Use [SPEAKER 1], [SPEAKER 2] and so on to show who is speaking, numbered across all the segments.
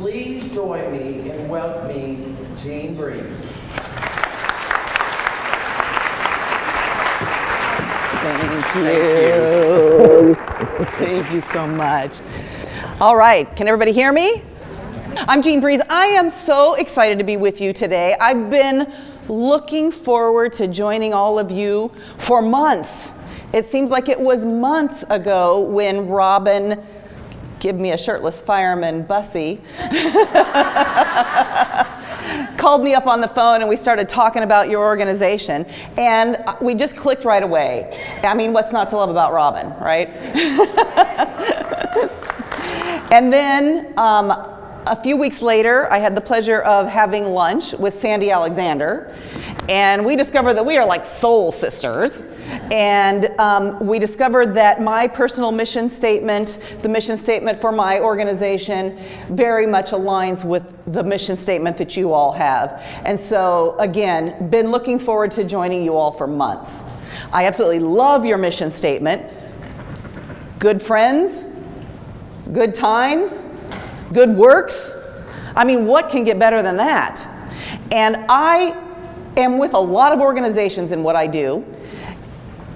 [SPEAKER 1] Please join me in welcoming Jean Briese.
[SPEAKER 2] Thank you. Thank you so much. All right, can everybody hear me? I'm Jean Briese. I am so excited to be with you today. I've been looking forward to joining all of you for months. It seems like it was months ago when Robin, give me a shirtless fireman, Bussy, called me up on the phone and we started talking about your organization. And we just clicked right away. I mean, what's not to love about Robin, right? And then a few weeks later, I had the pleasure of having lunch with Sandy Alexander. And we discovered that we are like soul sisters. And we discovered that my personal mission statement, the mission statement for my organization, very much aligns with the mission statement that you all have. And so, again, been looking forward to joining you all for months. I absolutely love your mission statement. Good friends, good times, good works. I mean, what can get better than that? And I am with a lot of organizations in what I do.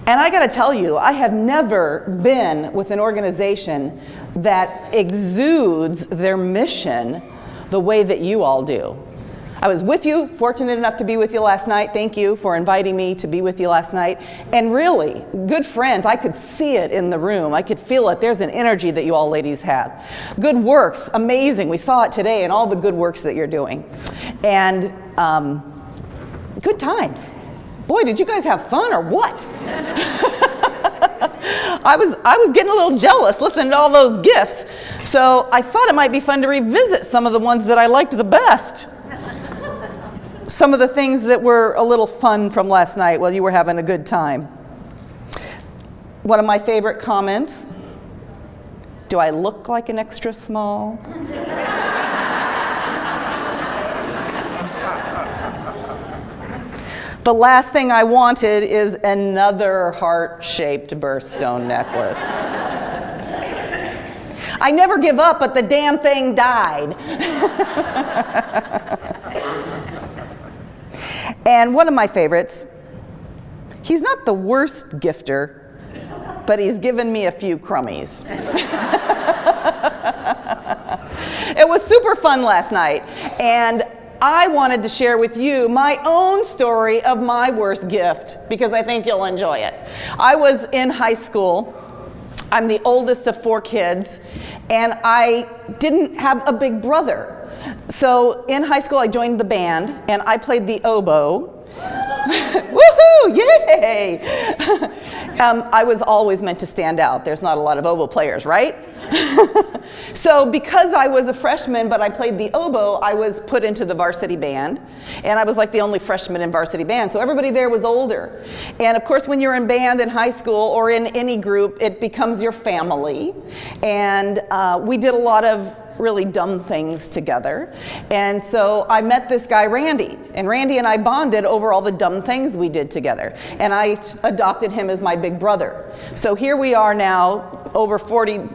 [SPEAKER 2] And I gotta tell you, I have never been with an organization that exudes their mission the way that you all do. I was with you, fortunate enough to be with you last night. Thank you for inviting me to be with you last night. And really, good friends, I could see it in the room. I could feel it. There's an energy that you all ladies have. Good works, amazing. We saw it today in all the good works that you're doing. And good times. Boy, did you guys have fun or what? I was getting a little jealous listening to all those gifts. So I thought it might be fun to revisit some of the ones that I liked the best. Some of the things that were a little fun from last night while you were having a good time. One of my favorite comments, do I look like an extra small? The last thing I wanted is another heart-shaped birthstone necklace. I never give up, but the damn thing died. And one of my favorites, he's not the worst gifter, but he's given me a few crummies. It was super fun last night, and I wanted to share with you my own story of my worst gift because I think you'll enjoy it. I was in high school. I'm the oldest of 4 kids, and I didn't have a big brother. So in high school, I joined the band, and I played the oboe. Woohoo! Yay! I was always meant to stand out. There's not a lot of oboe players, right? So because I was a freshman, but I played the oboe, I was put into the varsity band. And I was like the only freshman in varsity band, so everybody there was older. And of course, when you're in band in high school or in any group, it becomes your family. And we did a lot of really dumb things together. And so I met this guy, Randy, and Randy and I bonded over all the dumb things we did together. And I adopted him as my big brother. So here we are now, over 40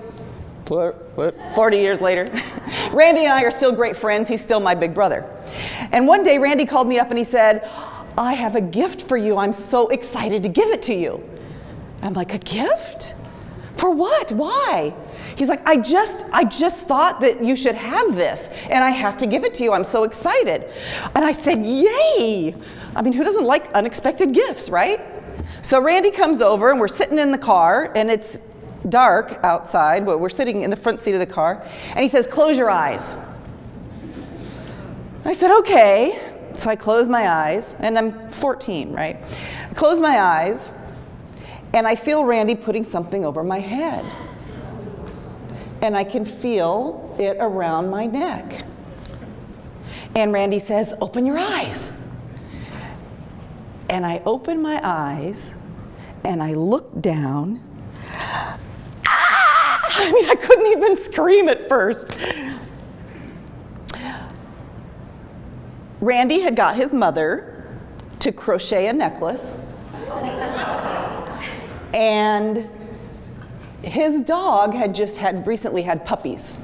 [SPEAKER 2] years later. Randy and I are still great friends. He's still my big brother. And one day Randy called me up and he said, I have a gift for you. I'm so excited to give it to you. I'm like, a gift? For what? Why? He's like, I just thought that you should have this, and I have to give it to you. I'm so excited. And I said, yay! I mean, who doesn't like unexpected gifts, right? So Randy comes over, and we're sitting in the car, and it's dark outside, but we're sitting in the front seat of the car, and he says, close your eyes. I said, okay. So I close my eyes, and I'm 14, right? I close my eyes, and I feel Randy putting something over my head. And I can feel it around my neck. And Randy says, open your eyes. And I open my eyes, and I look down. Ah! I mean, I couldn't even scream at first. Randy had got his mother to crochet a necklace. And his dog had recently had puppies.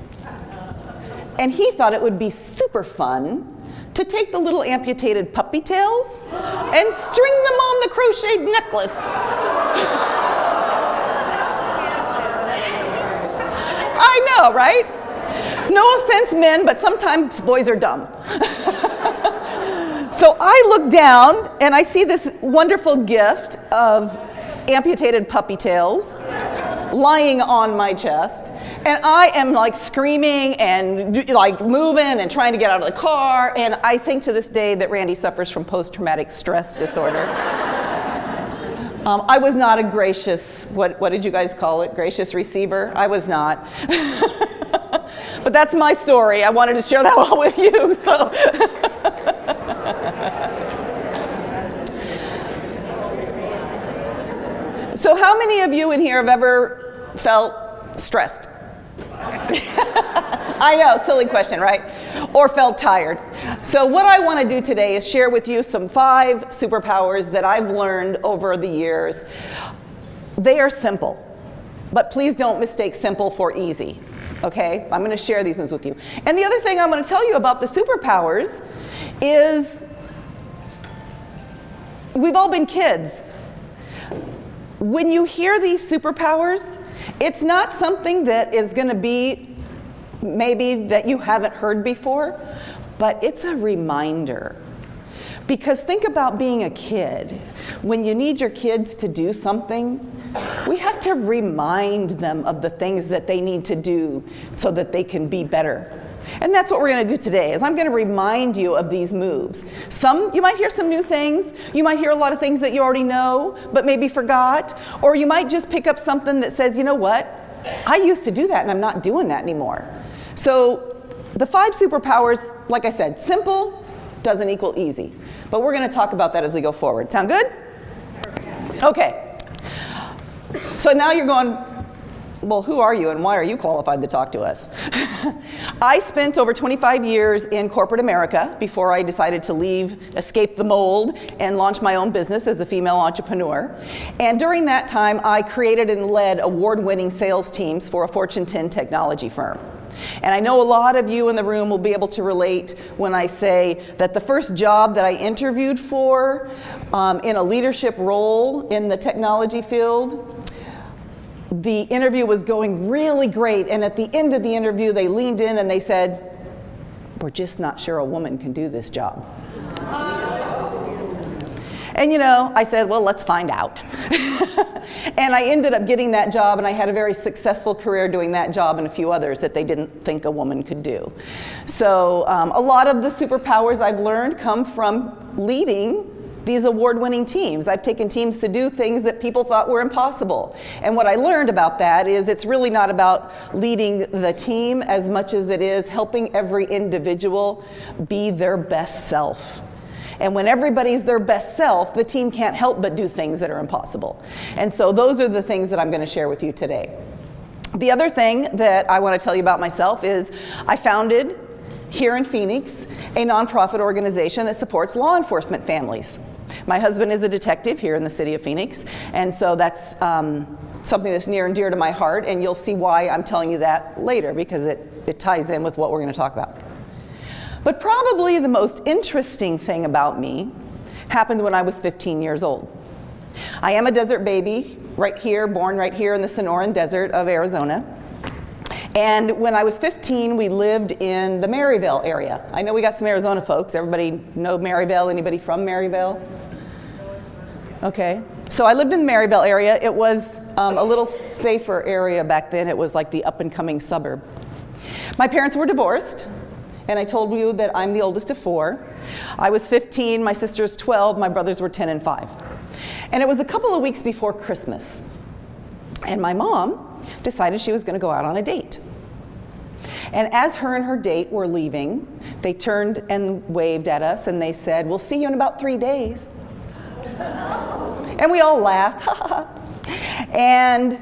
[SPEAKER 2] And he thought it would be super fun to take the little amputated puppy tails and string them on the crocheted necklace. I know, right? No offense, men, but sometimes boys are dumb. So I look down and I see this wonderful gift of amputated puppy tails lying on my chest, and I am like screaming and like moving and trying to get out of the car, and I think to this day that Randy suffers from post-traumatic stress disorder. I was not a gracious, what did you guys call it, gracious receiver? I was not. But that's my story. I wanted to share that all with you. So. So how many of you in here have ever felt stressed? I know, silly question, right? Or felt tired. So what I want to do today is share with you some 5 superpowers that I've learned over the years. They are simple, but please don't mistake simple for easy. Okay? I'm going to share these ones with you. And the other thing I'm going to tell you about the superpowers is we've all been kids. When you hear these superpowers, it's not something that is going to be maybe that you haven't heard before, but it's a reminder. Because think about being a kid. When you need your kids to do something, we have to remind them of the things that they need to do so that they can be better. And that's what we're going to do today, is I'm going to remind you of these moves. You might hear some new things. You might hear a lot of things that you already know, but maybe forgot. Or you might just pick up something that says, you know what? I used to do that and I'm not doing that anymore. So the 5 superpowers, like I said, simple doesn't equal easy. But we're going to talk about that as we go forward. Sound good? Okay. So now you're going, well, who are you and why are you qualified to talk to us? I spent over 25 years in corporate America before I decided to leave, escape the mold, and launch my own business as a female entrepreneur. And during that time, I created and led award-winning sales teams for a Fortune 10 technology firm. And I know a lot of you in the room will be able to relate when I say that the first job that I interviewed for in a leadership role in the technology field, the interview was going really great, and at the end of the interview they leaned in and they said, "We're just not sure a woman can do this job." And you know, I said, well, let's find out. And I ended up getting that job, and I had a very successful career doing that job and a few others that they didn't think a woman could do. So a lot of the superpowers I've learned come from leading these award-winning teams. I've taken teams to do things that people thought were impossible. And what I learned about that is it's really not about leading the team as much as it is helping every individual be their best self. And when everybody's their best self, the team can't help but do things that are impossible. And so those are the things that I'm going to share with you today. The other thing that I want to tell you about myself is I founded here in Phoenix a nonprofit organization that supports law enforcement families. My husband is a detective here in the city of Phoenix, and so that's something that's near and dear to my heart, and you'll see why I'm telling you that later, because it ties in with what we're going to talk about. But probably the most interesting thing about me happened when I was 15 years old. I am a desert baby, right here, born right here in the Sonoran Desert of Arizona. And when I was 15, we lived in the Maryvale area. I know we got some Arizona folks. Everybody know Maryvale? Anybody from Maryvale? Okay. So I lived in the Maryvale area. It was a little safer area back then. It was like the up-and-coming suburb. My parents were divorced, and I told you that I'm the oldest of 4. I was 15, my sister's 12, my brothers were 10 and 5. And it was a couple of weeks before Christmas. And my mom decided she was going to go out on a date. And as her and her date were leaving, they turned and waved at us and they said, "We'll see you in about 3 days." And we all laughed, and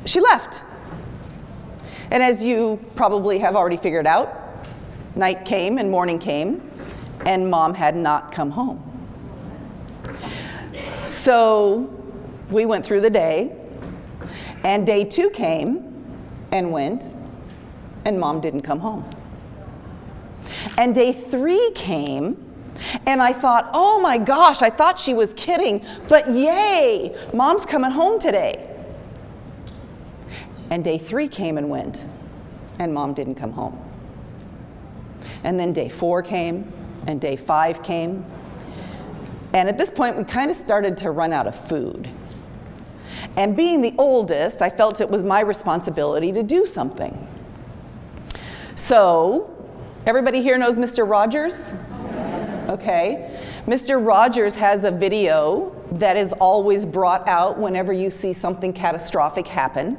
[SPEAKER 2] she left. And as you probably have already figured out, night came and morning came, and Mom had not come home. So we went through the day, and day 2 came and went, and Mom didn't come home. And day 3 came, and I thought, oh my gosh, I thought she was kidding, but yay, Mom's coming home today. And day 3 came and went, and Mom didn't come home. And then day 4 came, and day 5 came. And at this point, we kind of started to run out of food. And being the oldest, I felt it was my responsibility to do something. So, everybody here knows Mr. Rogers? Okay. Mr. Rogers has a video that is always brought out whenever you see something catastrophic happen,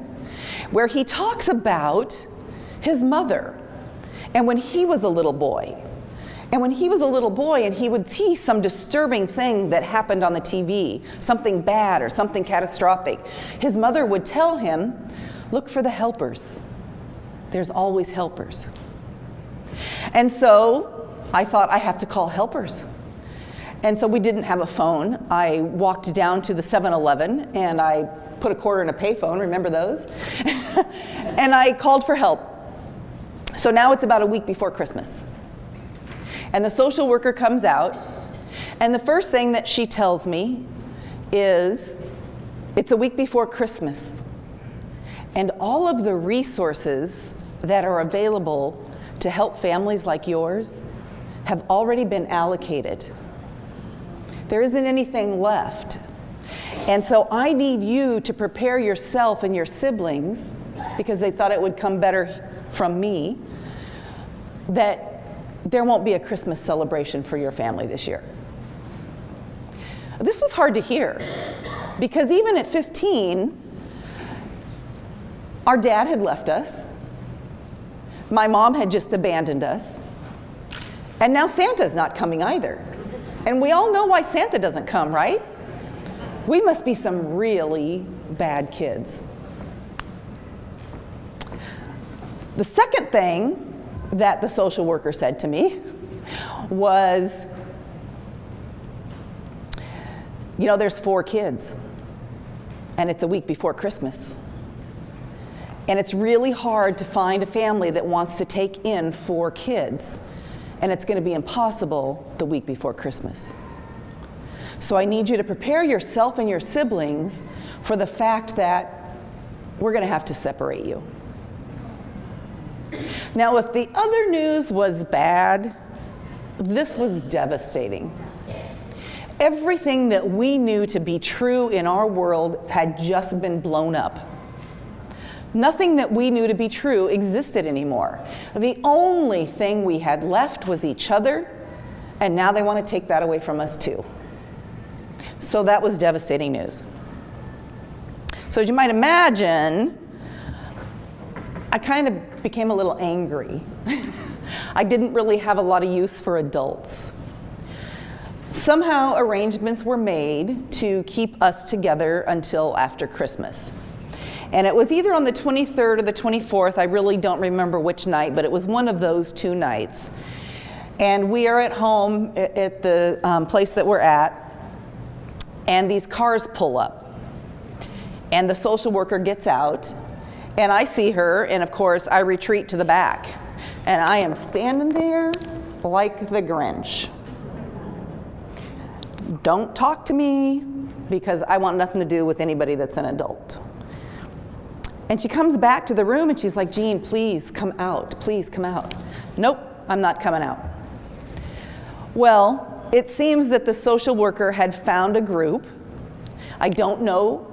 [SPEAKER 2] where he talks about his mother and when he was a little boy. And when he was a little boy and he would see some disturbing thing that happened on the TV, something bad or something catastrophic, his mother would tell him, look for the helpers. There's always helpers. And so I thought, I have to call helpers. And so we didn't have a phone. I walked down to the 7-Eleven and I put a quarter in a payphone, remember those? And I called for help. So now it's about a week before Christmas. And the social worker comes out, and the first thing that she tells me is, it's a week before Christmas, and all of the resources that are available to help families like yours have already been allocated. There isn't anything left. And so I need you to prepare yourself and your siblings, because they thought it would come better from me, that there won't be a Christmas celebration for your family this year. This was hard to hear, because even at 15, our dad had left us. My mom had just abandoned us. And now Santa's not coming either. And we all know why Santa doesn't come, right? We must be some really bad kids. The second thing that the social worker said to me was, you know, there's 4 kids, and it's a week before Christmas. And it's really hard to find a family that wants to take in 4 kids, and it's going to be impossible the week before Christmas. So I need you to prepare yourself and your siblings for the fact that we're going to have to separate you. Now, if the other news was bad, this was devastating. Everything that we knew to be true in our world had just been blown up. Nothing that we knew to be true existed anymore. The only thing we had left was each other, and now they want to take that away from us too. So that was devastating news. So as you might imagine, I kind of became a little angry. I didn't really have a lot of use for adults. Somehow arrangements were made to keep us together until after Christmas. And it was either on the 23rd or the 24th, I really don't remember which night, but it was one of those 2 nights. And we are at home at the place that we're at, and these cars pull up. And the social worker gets out, and I see her, and of course I retreat to the back. And I am standing there like the Grinch. Don't talk to me, because I want nothing to do with anybody that's an adult. And she comes back to the room and she's like, Jean, please come out, please come out. Nope, I'm not coming out. Well, it seems that the social worker had found a group. I don't know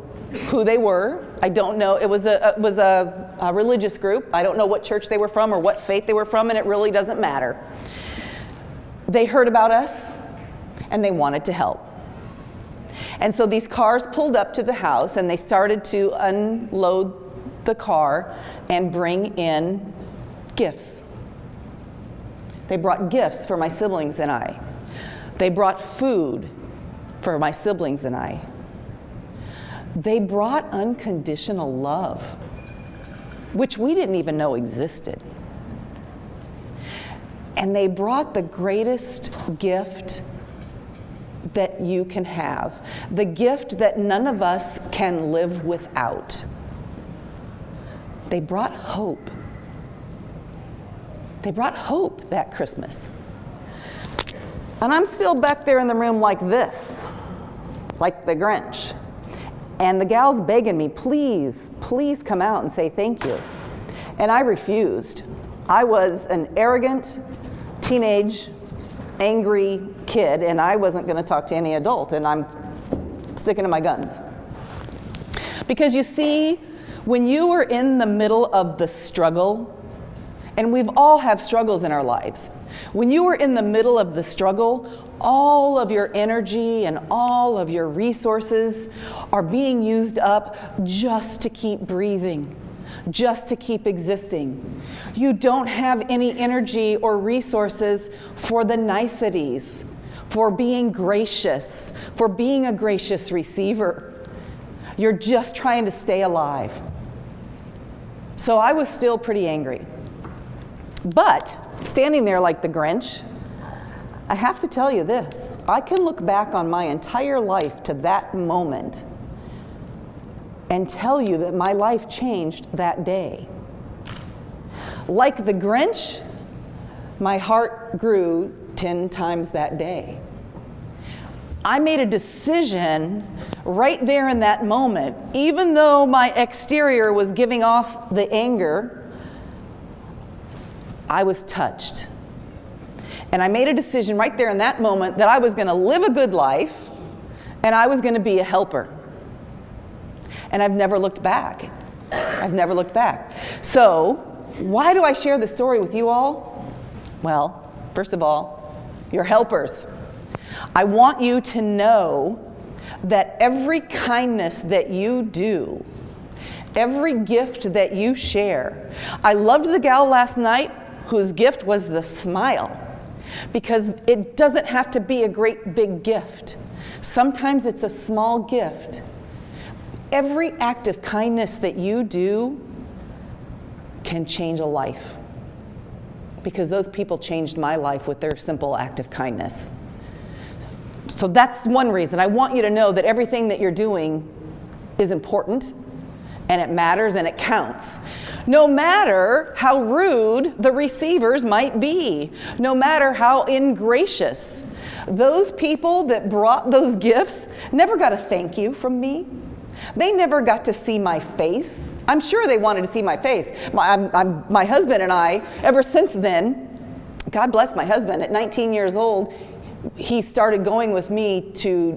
[SPEAKER 2] who they were. I don't know, it was a religious group. I don't know what church they were from or what faith they were from, and it really doesn't matter. They heard about us and they wanted to help. And so these cars pulled up to the house and they started to unload the car and bring in gifts. They brought gifts for my siblings and I. They brought food for my siblings and I. They brought unconditional love, which we didn't even know existed. And they brought the greatest gift that you can have, the gift that none of us can live without. They brought hope. They brought hope that Christmas. And I'm still back there in the room like this, like the Grinch. And the gal's begging me, please, please come out and say thank you. And I refused. I was an arrogant, teenage, angry kid, and I wasn't going to talk to any adult, and I'm sticking to my guns. Because you see, when you are in the middle of the struggle, and we've all have struggles in our lives, when you are in the middle of the struggle, all of your energy and all of your resources are being used up just to keep breathing, just to keep existing. You don't have any energy or resources for the niceties, for being gracious, for being a gracious receiver. You're just trying to stay alive. So I was still pretty angry. But standing there like the Grinch, I have to tell you this. I can look back on my entire life to that moment and tell you that my life changed that day. Like the Grinch, my heart grew 10 times that day. I made a decision right there in that moment, even though my exterior was giving off the anger, I was touched. And I made a decision right there in that moment that I was going to live a good life and I was going to be a helper. And I've never looked back. I've never looked back. So, why do I share this story with you all? Well, first of all, you're helpers. I want you to know that every kindness that you do, every gift that you share. I loved the gal last night whose gift was the smile, because it doesn't have to be a great big gift. Sometimes it's a small gift. Every act of kindness that you do can change a life, because those people changed my life with their simple act of kindness. So that's one reason. I want you to know that everything that you're doing is important, and it matters, and it counts. No matter how rude the receivers might be, no matter how ingracious, those people that brought those gifts never got a thank you from me. They never got to see my face. I'm sure they wanted to see my face. My husband and I, ever since then, God bless my husband, at 19 years old, he started going with me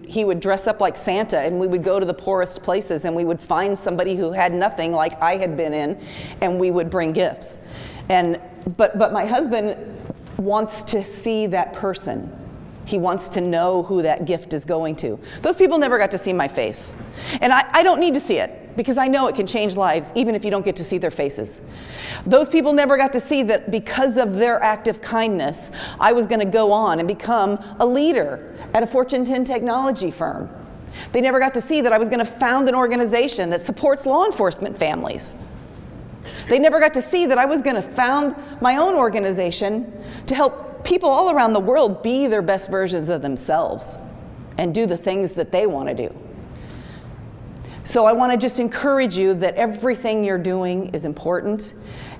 [SPEAKER 2] he would dress up like Santa, and we would go to the poorest places, and we would find somebody who had nothing like I had been in, and we would bring gifts. But my husband wants to see that person. He wants to know who that gift is going to. Those people never got to see my face. And I don't need to see it, because I know it can change lives even if you don't get to see their faces. Those people never got to see that because of their act of kindness, I was going to go on and become a leader at a Fortune 10 technology firm. They never got to see that I was going to found an organization that supports law enforcement families. They never got to see that I was going to found my own organization to help people all around the world be their best versions of themselves and do the things that they want to do. So I want to just encourage you that everything you're doing is important,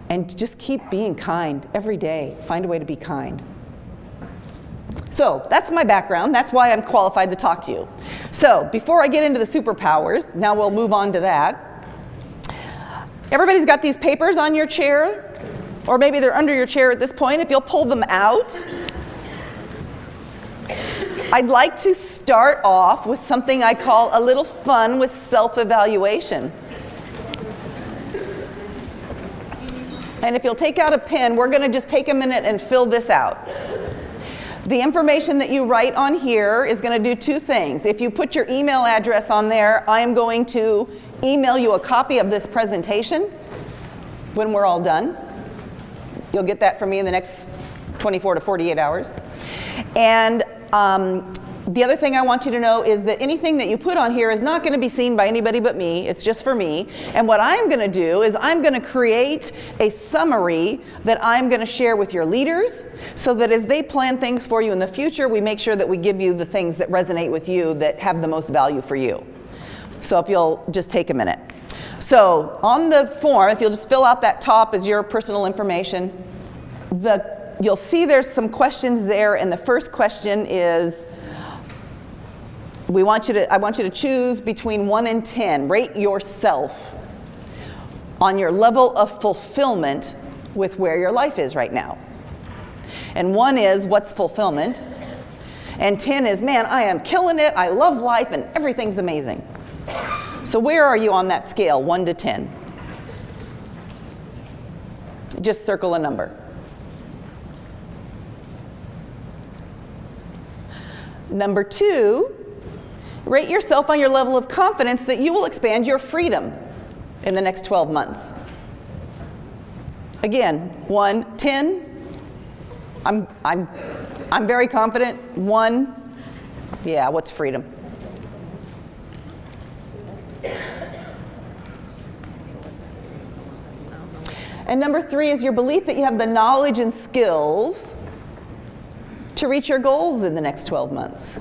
[SPEAKER 2] and just keep being kind every day. Find a way to be kind. So that's my background. That's why I'm qualified to talk to you. So before I get into the superpowers, now we'll move on to that. Everybody's got these papers on your chair, or maybe they're under your chair at this point. If you'll pull them out. I'd like to start off with something I call a little fun with self-evaluation. And if you'll take out a pen, we're going to just take a minute and fill this out. The information that you write on here is going to do two things. If you put your email address on there, I am going to email you a copy of this presentation when we're all done. You'll get that from me in the next 24 to 48 hours. And the other thing I want you to know is that anything that you put on here is not going to be seen by anybody but me. It's just for me. And what I'm going to do is I'm going to create a summary that I'm going to share with your leaders, so that as they plan things for you in the future, we make sure that we give you the things that resonate with you, that have the most value for you. So if you'll just take a minute. So on the form, if you'll just fill out that top as your personal information, the you'll see there's some questions there, and the first question is, I want you to choose between 1 and 10. Rate yourself on your level of fulfillment with where your life is right now. And 1 is, what's fulfillment? And 10 is, man, I am killing it, I love life, and everything's amazing. So where are you on that scale, 1 to 10? Just circle a number. Number 2, rate yourself on your level of confidence that you will expand your freedom in the next 12 months. Again, 1, 10. I'm very confident. 1, yeah, what's freedom? And number 3 is your belief that you have the knowledge and skills to reach your goals in the next 12 months.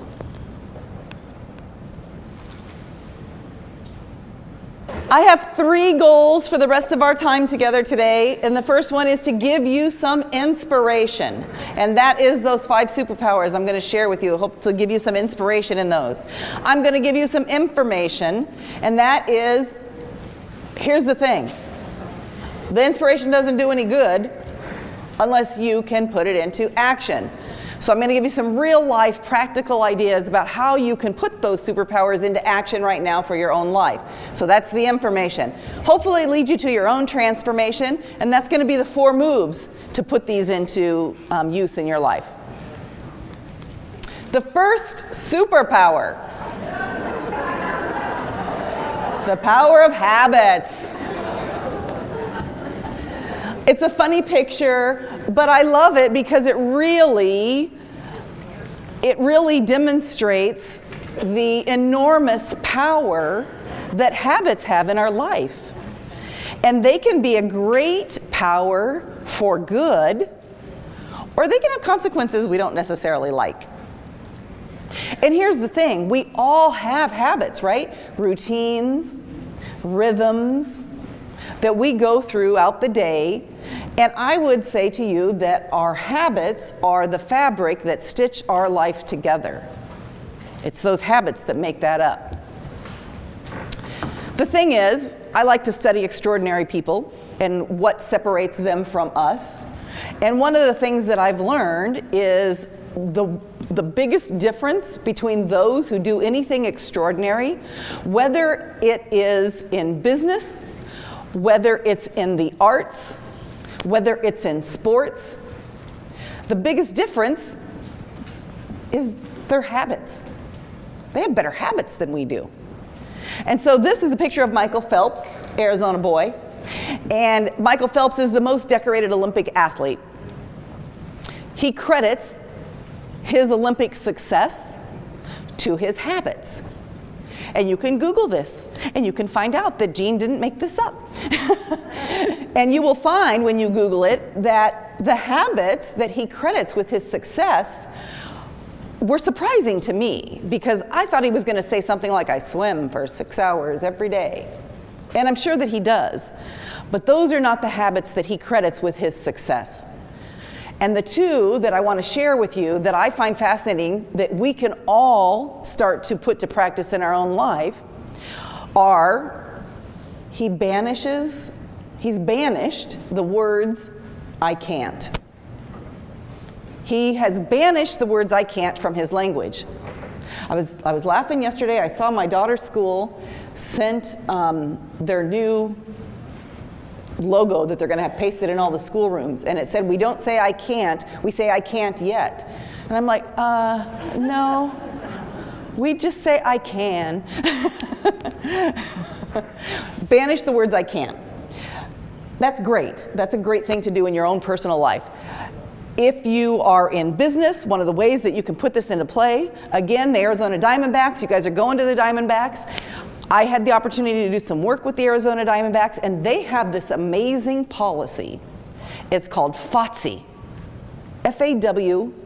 [SPEAKER 2] I have 3 goals for the rest of our time together today, and the first one is to give you some inspiration, and that is those 5 superpowers I'm going to share with you. I hope to give you some inspiration in those. I'm going to give you some information, and that is, here's the thing. The inspiration doesn't do any good unless you can put it into action. So I'm going to give you some real life practical ideas about how you can put those superpowers into action right now for your own life. So that's the information. Hopefully it leads you to your own transformation, and that's going to be the 4 moves to put these into use in your life. The first superpower, the power of habits. It's a funny picture, but I love it because it really demonstrates the enormous power that habits have in our life. And they can be a great power for good, or they can have consequences we don't necessarily like. And here's the thing, we all have habits, right? Routines, rhythms that we go throughout the day. And I would say to you that our habits are the fabric that stitch our life together. It's those habits that make that up. The thing is, I like to study extraordinary people and what separates them from us. And one of the things that I've learned is the biggest difference between those who do anything extraordinary, whether it is in business, whether it's in the arts, whether it's in sports, the biggest difference is their habits. They have better habits than we do. And so this is a picture of Michael Phelps, Arizona boy. And Michael Phelps is the most decorated Olympic athlete. He credits his Olympic success to his habits. And you can Google this, and you can find out that Jean didn't make this up. And you will find when you Google it that the habits that he credits with his success were surprising to me, because I thought he was going to say something like, I swim for 6 hours every day. And I'm sure that he does. But those are not the habits that he credits with his success. And the 2 that I want to share with you that I find fascinating that we can all start to put to practice in our own life are, he's banished the words, I can't. He has banished the words I can't from his language. I was laughing yesterday. I saw my daughter's school sent their new logo that they're going to have pasted in all the schoolrooms, and it said, we don't say I can't, we say I can't yet. And I'm like, no, we just say I can. Banish the words I can't. That's great. That's a great thing to do in your own personal life. If you are in business, one of the ways that you can put this into play, again, the Arizona Diamondbacks, you guys are going to the Diamondbacks. I had the opportunity to do some work with the Arizona Diamondbacks, and they have this amazing policy. It's called FAWTSY, F-A-W-T-S-Y,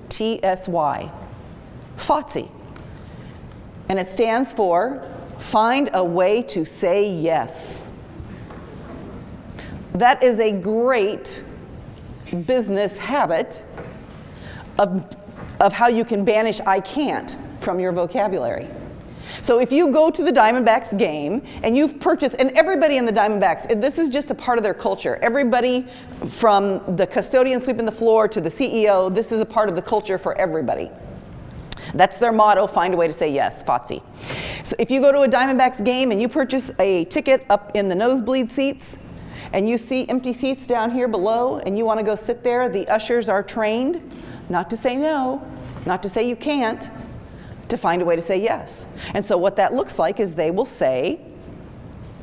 [SPEAKER 2] FAWTSY. And it stands for Find a Way to Say Yes. That is a great business habit of how you can banish I can't from your vocabulary. So if you go to the Diamondbacks game and you've purchased, and everybody in the Diamondbacks, this is just a part of their culture. Everybody from the custodian sweeping the floor to the CEO, this is a part of the culture for everybody. That's their motto, find a way to say yes, FOTSI. So if you go to a Diamondbacks game and you purchase a ticket up in the nosebleed seats, and you see empty seats down here below, and you want to go sit there, the ushers are trained not to say no, not to say you can't, to find a way to say yes. And so what that looks like is they will say,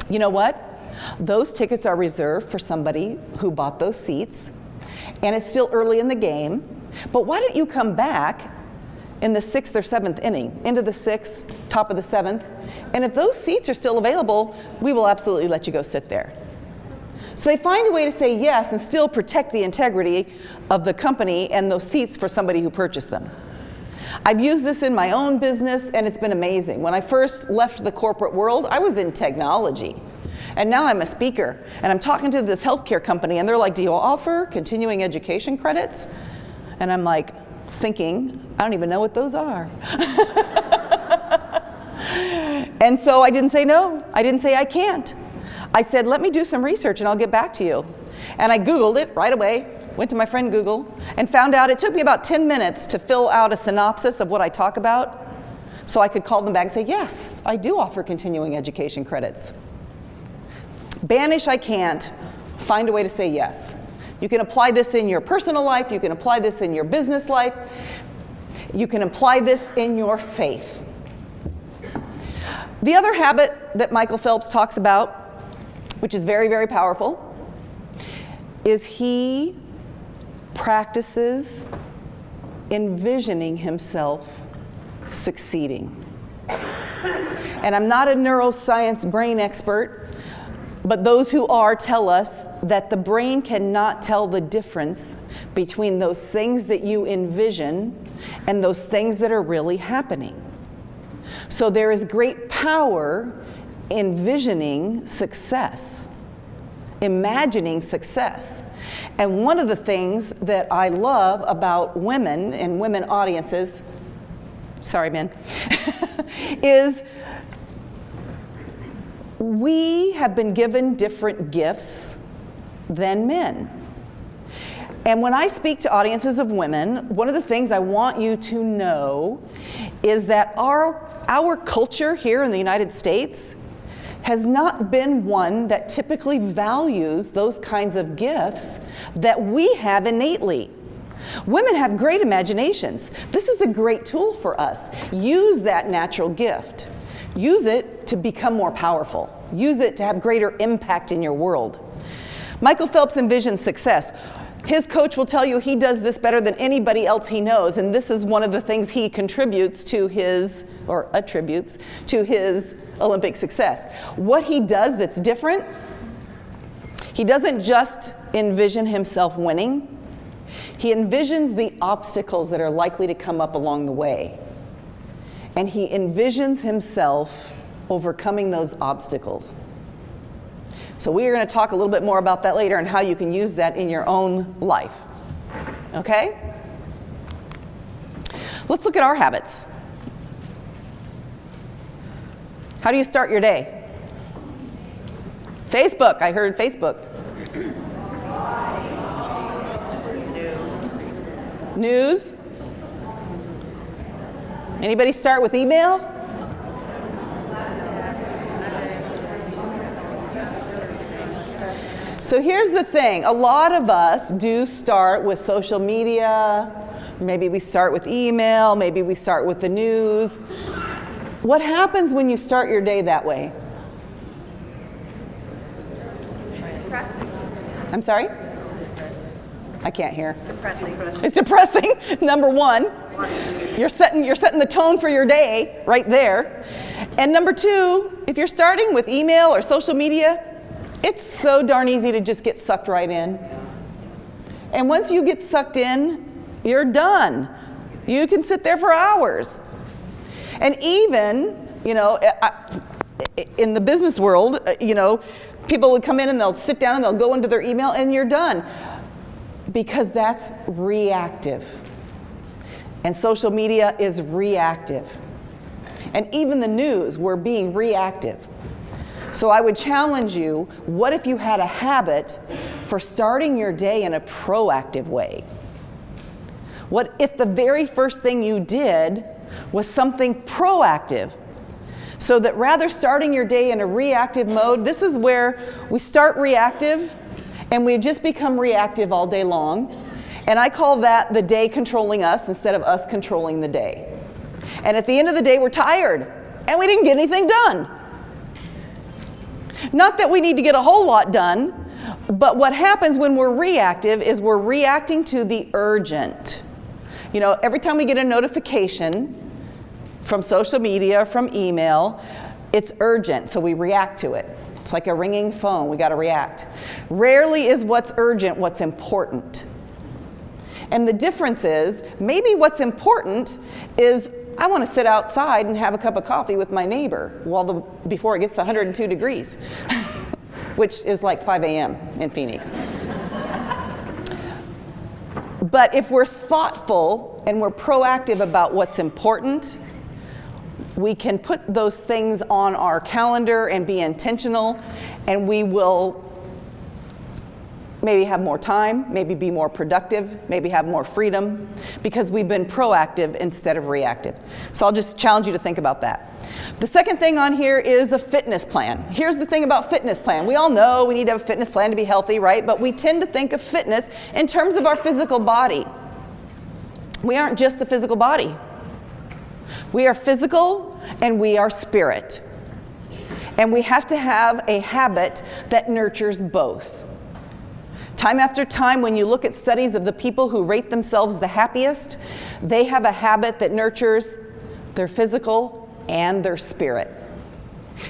[SPEAKER 2] you know what? Those tickets are reserved for somebody who bought those seats, and it's still early in the game, but why don't you come back in the 6th or 7th inning, into the 6th, top of the 7th, and if those seats are still available, we will absolutely let you go sit there. So they find a way to say yes and still protect the integrity of the company and those seats for somebody who purchased them. I've used this in my own business, and it's been amazing. When I first left the corporate world, I was in technology. And now I'm a speaker, and I'm talking to this healthcare company, and they're like, do you offer continuing education credits? And I'm like, thinking, I don't even know what those are. And so I didn't say no. I didn't say I can't. I said, let me do some research and I'll get back to you. And I Googled it right away, went to my friend Google, and found out it took me about 10 minutes to fill out a synopsis of what I talk about, so I could call them back and say, yes, I do offer continuing education credits. Banish I can't, find a way to say yes. You can apply this in your personal life, you can apply this in your business life, you can apply this in your faith. The other habit that Michael Phelps talks about, which is very, very powerful, is he practices envisioning himself succeeding. And I'm not a neuroscience brain expert, but those who are tell us that the brain cannot tell the difference between those things that you envision and those things that are really happening. So there is great power in envisioning success, imagining success. And one of the things that I love about women and women audiences, sorry men, is we have been given different gifts than men. And when I speak to audiences of women, one of the things I want you to know is that our culture here in the United States has not been one that typically values those kinds of gifts that we have innately. Women have great imaginations. This is a great tool for us. Use that natural gift. Use it to become more powerful. Use it to have greater impact in your world. Michael Phelps envisions success. His coach will tell you he does this better than anybody else he knows, and this is one of the things he contributes to his, or attributes to his Olympic success. What he does that's different, he doesn't just envision himself winning, he envisions the obstacles that are likely to come up along the way. And he envisions himself overcoming those obstacles. So we are going to talk a little bit more about that later and how you can use that in your own life. Okay? Let's look at our habits. How do you start your day? Facebook. I heard Facebook. News. Anybody start with email? So here's the thing. A lot of us do start with social media. Maybe we start with email. Maybe we start with the news. What happens when you start your day that way? I'm sorry? I can't hear.
[SPEAKER 3] Depressing.
[SPEAKER 2] It's depressing, number one. You're setting the tone for your day right there. And number two, if you're starting with email or social media, it's so darn easy to just get sucked right in. And once you get sucked in, you're done. You can sit there for hours. And even, in the business world, people would come in and they'll sit down and they'll go into their email and you're done. Because that's reactive. And social media is reactive. And even the news, we're being reactive. So I would challenge you, what if you had a habit for starting your day in a proactive way? What if the very first thing you did was something proactive? So that rather starting your day in a reactive mode, this is where we start reactive and we just become reactive all day long. And I call that the day controlling us instead of us controlling the day. And at the end of the day, we're tired and we didn't get anything done. Not that we need to get a whole lot done, but what happens when we're reactive is we're reacting to the urgent. You know, every time we get a notification from social media, from email, it's urgent, so we react to it. It's like a ringing phone, we gotta react. Rarely is what's urgent what's important. And the difference is, maybe what's important is I want to sit outside and have a cup of coffee with my neighbor before it gets 102 degrees, which is like 5 a.m. in Phoenix. But if we're thoughtful and we're proactive about what's important, we can put those things on our calendar and be intentional, and we will maybe have more time, maybe be more productive, maybe have more freedom, because we've been proactive instead of reactive. So I'll just challenge you to think about that. The second thing on here is a fitness plan. Here's the thing about fitness plan. We all know we need to have a fitness plan to be healthy, right? But we tend to think of fitness in terms of our physical body. We aren't just a physical body. We are physical and we are spirit. And we have to have a habit that nurtures both. Time after time, when you look at studies of the people who rate themselves the happiest, they have a habit that nurtures their physical and their spirit.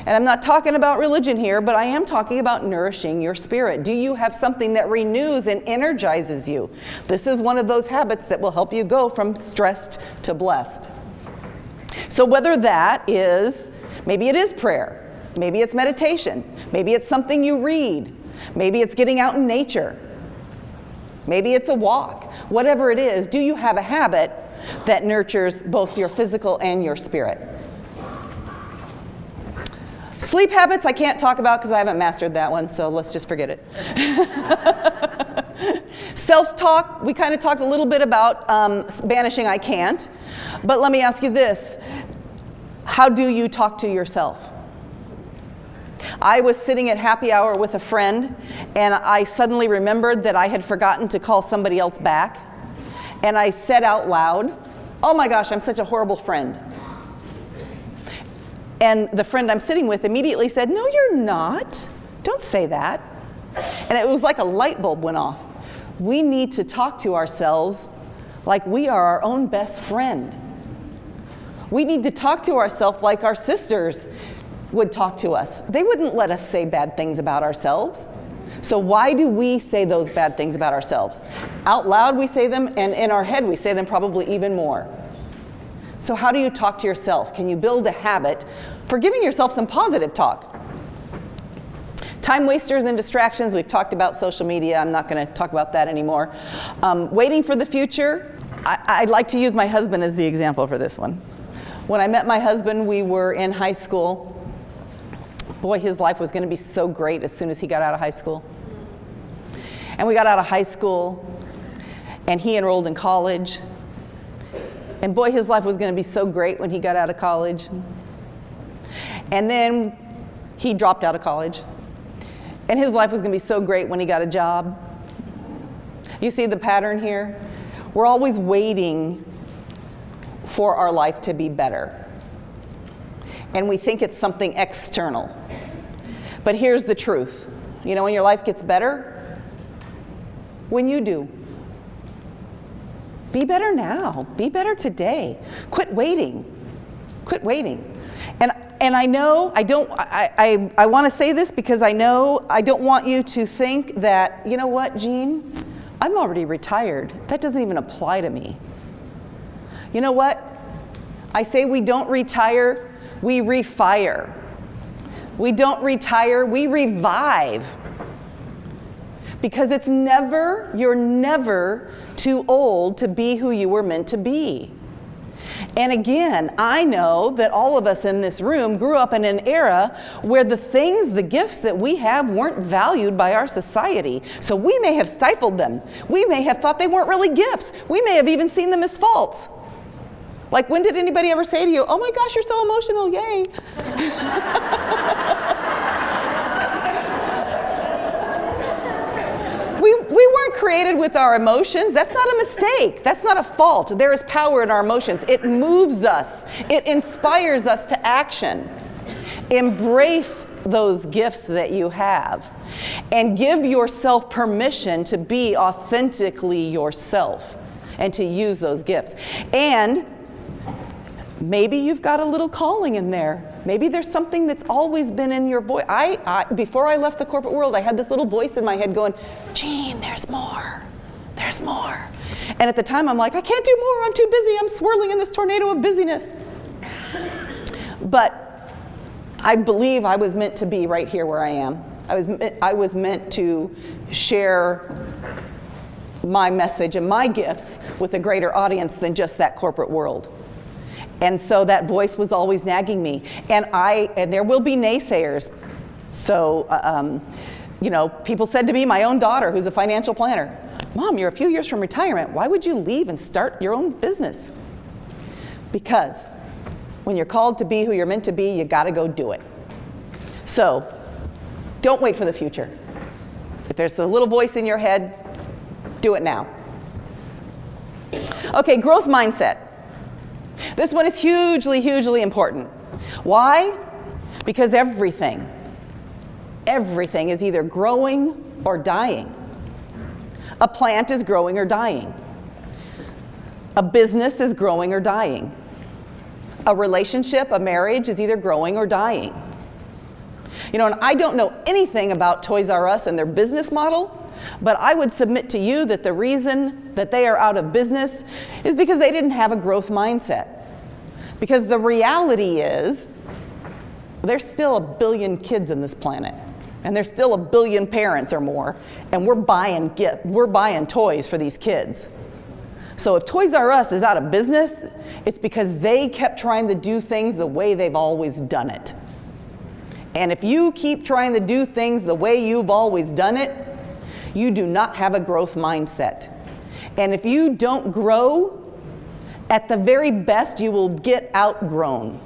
[SPEAKER 2] And I'm not talking about religion here, but I am talking about nourishing your spirit. Do you have something that renews and energizes you? This is one of those habits that will help you go from stressed to blessed. So whether that is, maybe it is prayer, maybe it's meditation, maybe it's something you read, maybe it's getting out in nature, maybe it's a walk, whatever it is, do you have a habit that nurtures both your physical and your spirit? Sleep habits I can't talk about because I haven't mastered that one, so let's just forget it. Self-talk, we kind of talked a little bit about banishing I can't, but let me ask you this. How do you talk to yourself? I was sitting at happy hour with a friend, and I suddenly remembered that I had forgotten to call somebody else back, and I said out loud, "Oh my gosh, I'm such a horrible friend." And the friend I'm sitting with immediately said, "No, you're not. Don't say that." And it was like a light bulb went off. We need to talk to ourselves like we are our own best friend. We need to talk to ourselves like our sisters would talk to us. They wouldn't let us say bad things about ourselves. So why do we say those bad things about ourselves? Out loud we say them, and in our head we say them probably even more. So how do you talk to yourself? Can you build a habit for giving yourself some positive talk? Time wasters and distractions, we've talked about social media. I'm not going to talk about that anymore. Waiting for the future, I'd like to use my husband as the example for this one. When I met my husband, we were in high school. Boy, his life was going to be so great as soon as he got out of high school. And we got out of high school, and he enrolled in college. And boy, his life was going to be so great when he got out of college. And then he dropped out of college. And his life was going to be so great when he got a job. You see the pattern here? We're always waiting for our life to be better. And we think it's something external. But here's the truth. You know when your life gets better? When you do. Be better now. Be better today. Quit waiting. Quit waiting. And I know, I want to say this because I know I don't want you to think that, you know what, Jean? I'm already retired. That doesn't even apply to me. You know what? I say we don't retire, we refire. We don't retire, we revive. Because you're never too old to be who you were meant to be. And again, I know that all of us in this room grew up in an era where the things, the gifts that we have weren't valued by our society. So we may have stifled them. We may have thought they weren't really gifts. We may have even seen them as faults. Like, when did anybody ever say to you, "Oh my gosh, you're so emotional, yay"? We weren't created with our emotions. That's not a mistake. That's not a fault. There is power in our emotions. It moves us. It inspires us to action. Embrace those gifts that you have and give yourself permission to be authentically yourself and to use those gifts. And maybe you've got a little calling in there. Maybe there's something that's always been in your voice. Before I left the corporate world, I had this little voice in my head going, "Jean, there's more. There's more." And at the time, I'm like, I can't do more. I'm too busy. I'm swirling in this tornado of busyness. But I believe I was meant to be right here where I am. I was meant to share my message and my gifts with a greater audience than just that corporate world. And so that voice was always nagging me. And there will be naysayers. So, people said to me, my own daughter, who's a financial planner, "Mom, you're a few years from retirement. Why would you leave and start your own business?" Because when you're called to be who you're meant to be, you gotta go do it. So, don't wait for the future. If there's a little voice in your head, do it now. Okay, growth mindset. This one is hugely, hugely important. Why? Because everything is either growing or dying. A plant is growing or dying. A business is growing or dying. A relationship, a marriage is either growing or dying. And I don't know anything about Toys R Us and their business model, but I would submit to you that the reason that they are out of business is because they didn't have a growth mindset. Because the reality is, there's still 1 billion kids on this planet, and there's still 1 billion parents or more, and we're buying toys for these kids. So if Toys R Us is out of business, it's because they kept trying to do things the way they've always done it. And if you keep trying to do things the way you've always done it, you do not have a growth mindset. And if you don't grow, at the very best, you will get outgrown.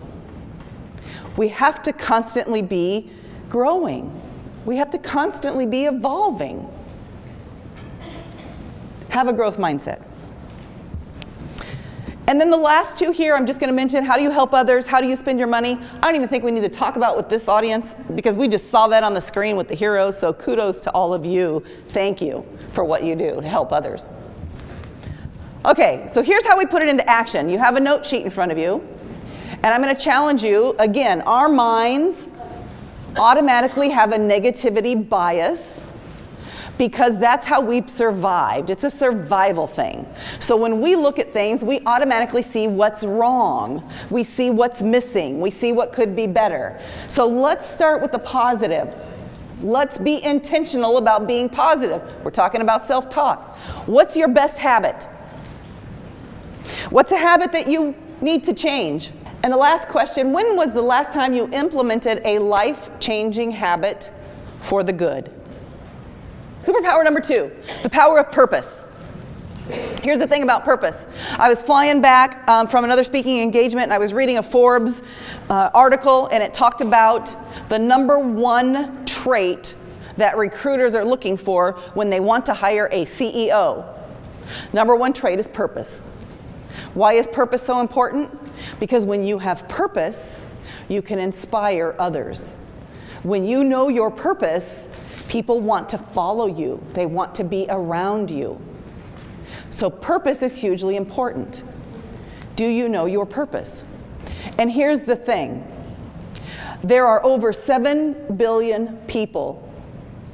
[SPEAKER 2] We have to constantly be growing. We have to constantly be evolving. Have a growth mindset. And then the last two here, I'm just going to mention, how do you help others? How do you spend your money? I don't even think we need to talk about with this audience because we just saw that on the screen with the heroes. So kudos to all of you. Thank you for what you do to help others. Okay, so here's how we put it into action. You have a note sheet in front of you. And I'm going to challenge you. Again, our minds automatically have a negativity bias because that's how we've survived. It's a survival thing. So when we look at things, we automatically see what's wrong. We see what's missing. We see what could be better. So let's start with the positive. Let's be intentional about being positive. We're talking about self-talk. What's your best habit? What's a habit that you need to change? And the last question, when was the last time you implemented a life-changing habit for the good? Superpower number 2, the power of purpose. Here's the thing about purpose. I was flying back from another speaking engagement, and I was reading a Forbes article, and it talked about the number 1 trait that recruiters are looking for when they want to hire a CEO. Number 1 trait is purpose. Why is purpose so important? Because when you have purpose, you can inspire others. When you know your purpose, people want to follow you. They want to be around you. So purpose is hugely important. Do you know your purpose? And here's the thing. There are over 7 billion people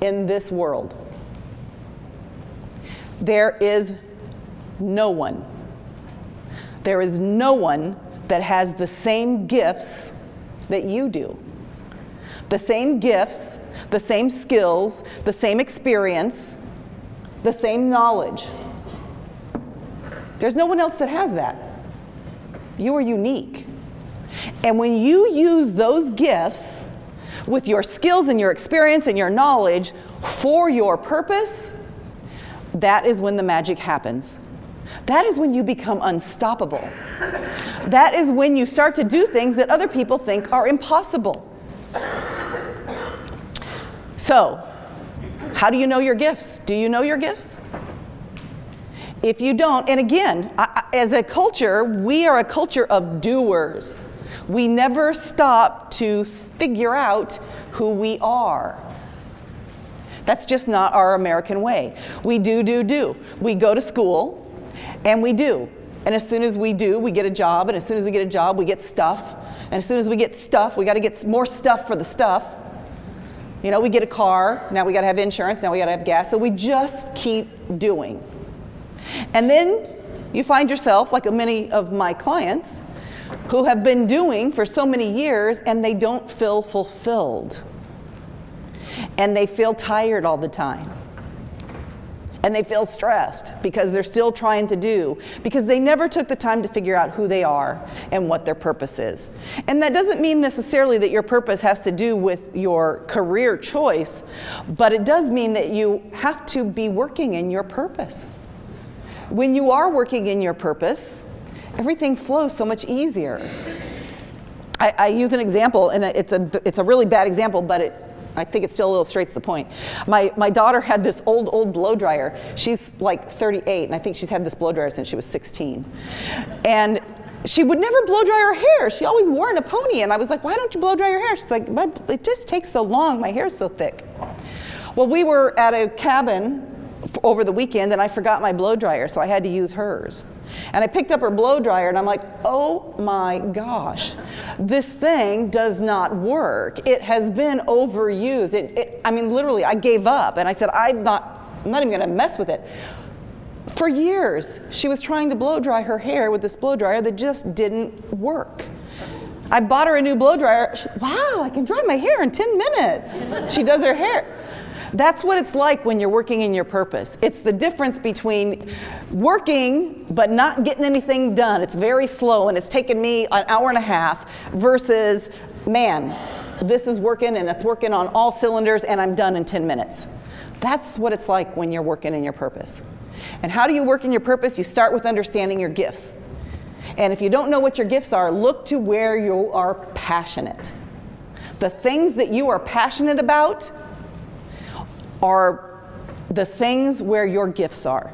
[SPEAKER 2] in this world. There is no one that has the same gifts that you do. The same gifts, the same skills, the same experience, the same knowledge. There's no one else that has that. You are unique. And when you use those gifts with your skills and your experience and your knowledge for your purpose, that is when the magic happens. That is when you become unstoppable. That is when you start to do things that other people think are impossible. So, how do you know your gifts? Do you know your gifts? If you don't, and again, as a culture, we are a culture of doers. We never stop to figure out who we are. That's just not our American way. We do. We go to school, and we do. And as soon as we do, we get a job. And as soon as we get a job, we get stuff. And as soon as we get stuff, we got to get more stuff for the stuff. You know, we get a car. Now we got to have insurance. Now we got to have gas. So we just keep doing. And then you find yourself, like many of my clients, who have been doing for so many years, and they don't feel fulfilled. And they feel tired all the time. And they feel stressed because they're still trying to do, because they never took the time to figure out who they are and what their purpose is. And that doesn't mean necessarily that your purpose has to do with your career choice, but it does mean that you have to be working in your purpose. When you are working in your purpose, everything flows so much easier. I use an example, and it's a really bad example, but I think it still illustrates the point. My daughter had this old blow dryer. She's like 38, and I think she's had this blow dryer since she was 16. And she would never blow dry her hair. She always wore in a pony, and I was like, why don't you blow dry your hair? She's like, it just takes so long. My hair's so thick. Well, we were at a cabin over the weekend, and I forgot my blow dryer, so I had to use hers. And I picked up her blow dryer, and I'm like, oh my gosh, this thing does not work. It has been overused. I mean, literally, I gave up, and I said, I'm not even going to mess with it. For years, she was trying to blow dry her hair with this blow dryer that just didn't work. I bought her a new blow dryer. Wow, I can dry my hair in 10 minutes. She does her hair. That's what it's like when you're working in your purpose. It's the difference between working but not getting anything done. It's very slow, and it's taken me an hour and a half, versus, man, this is working, and it's working on all cylinders, and I'm done in 10 minutes. That's what it's like when you're working in your purpose. And how do you work in your purpose? You start with understanding your gifts. And if you don't know what your gifts are, look to where you are passionate. The things that you are passionate about are the things where your gifts are.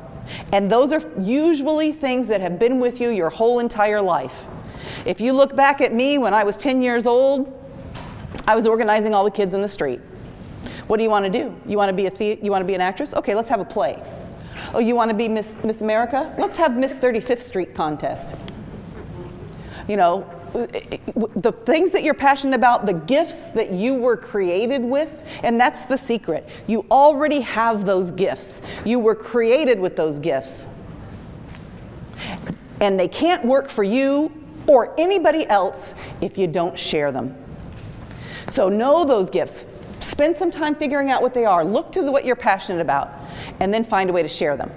[SPEAKER 2] And those are usually things that have been with you your whole entire life. If you look back at me when I was 10 years old, I was organizing all the kids in the street. What do you want to do? You want to be an actress? Okay, let's have a play. Oh, you want to be Miss America? Let's have Miss 35th Street contest. You know, the things that you're passionate about, the gifts that you were created with, and that's the secret. You already have those gifts. You were created with those gifts. And they can't work for you or anybody else if you don't share them. So know those gifts. Spend some time figuring out what they are. Look to what you're passionate about, and then find a way to share them.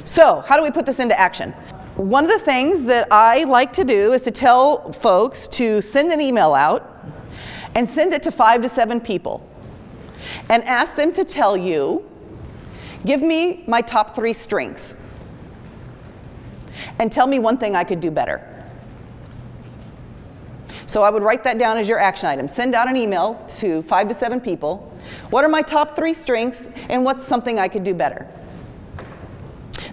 [SPEAKER 2] So, how do we put this into action? One of the things that I like to do is to tell folks to send an email out and send it to 5 to 7 people and ask them to tell you, give me my top 3 strengths and tell me one thing I could do better. So I would write that down as your action item. Send out an email to 5 to 7 people. What are my top 3 strengths, and what's something I could do better?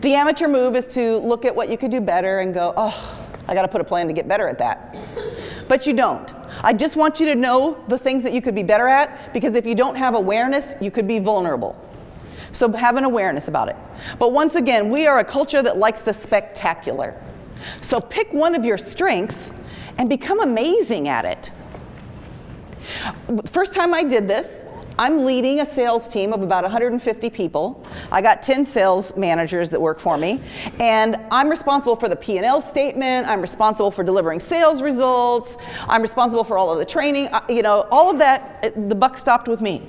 [SPEAKER 2] The amateur move is to look at what you could do better and go, oh, I got to put a plan to get better at that. But you don't. I just want you to know the things that you could be better at, because if you don't have awareness, you could be vulnerable. So have an awareness about it. But once again, we are a culture that likes the spectacular. So pick one of your strengths and become amazing at it. First time I did this, I'm leading a sales team of about 150 people. I got 10 sales managers that work for me, and I'm responsible for the P&L statement. I'm responsible for delivering sales results. I'm responsible for all of the training. All of that, the buck stopped with me.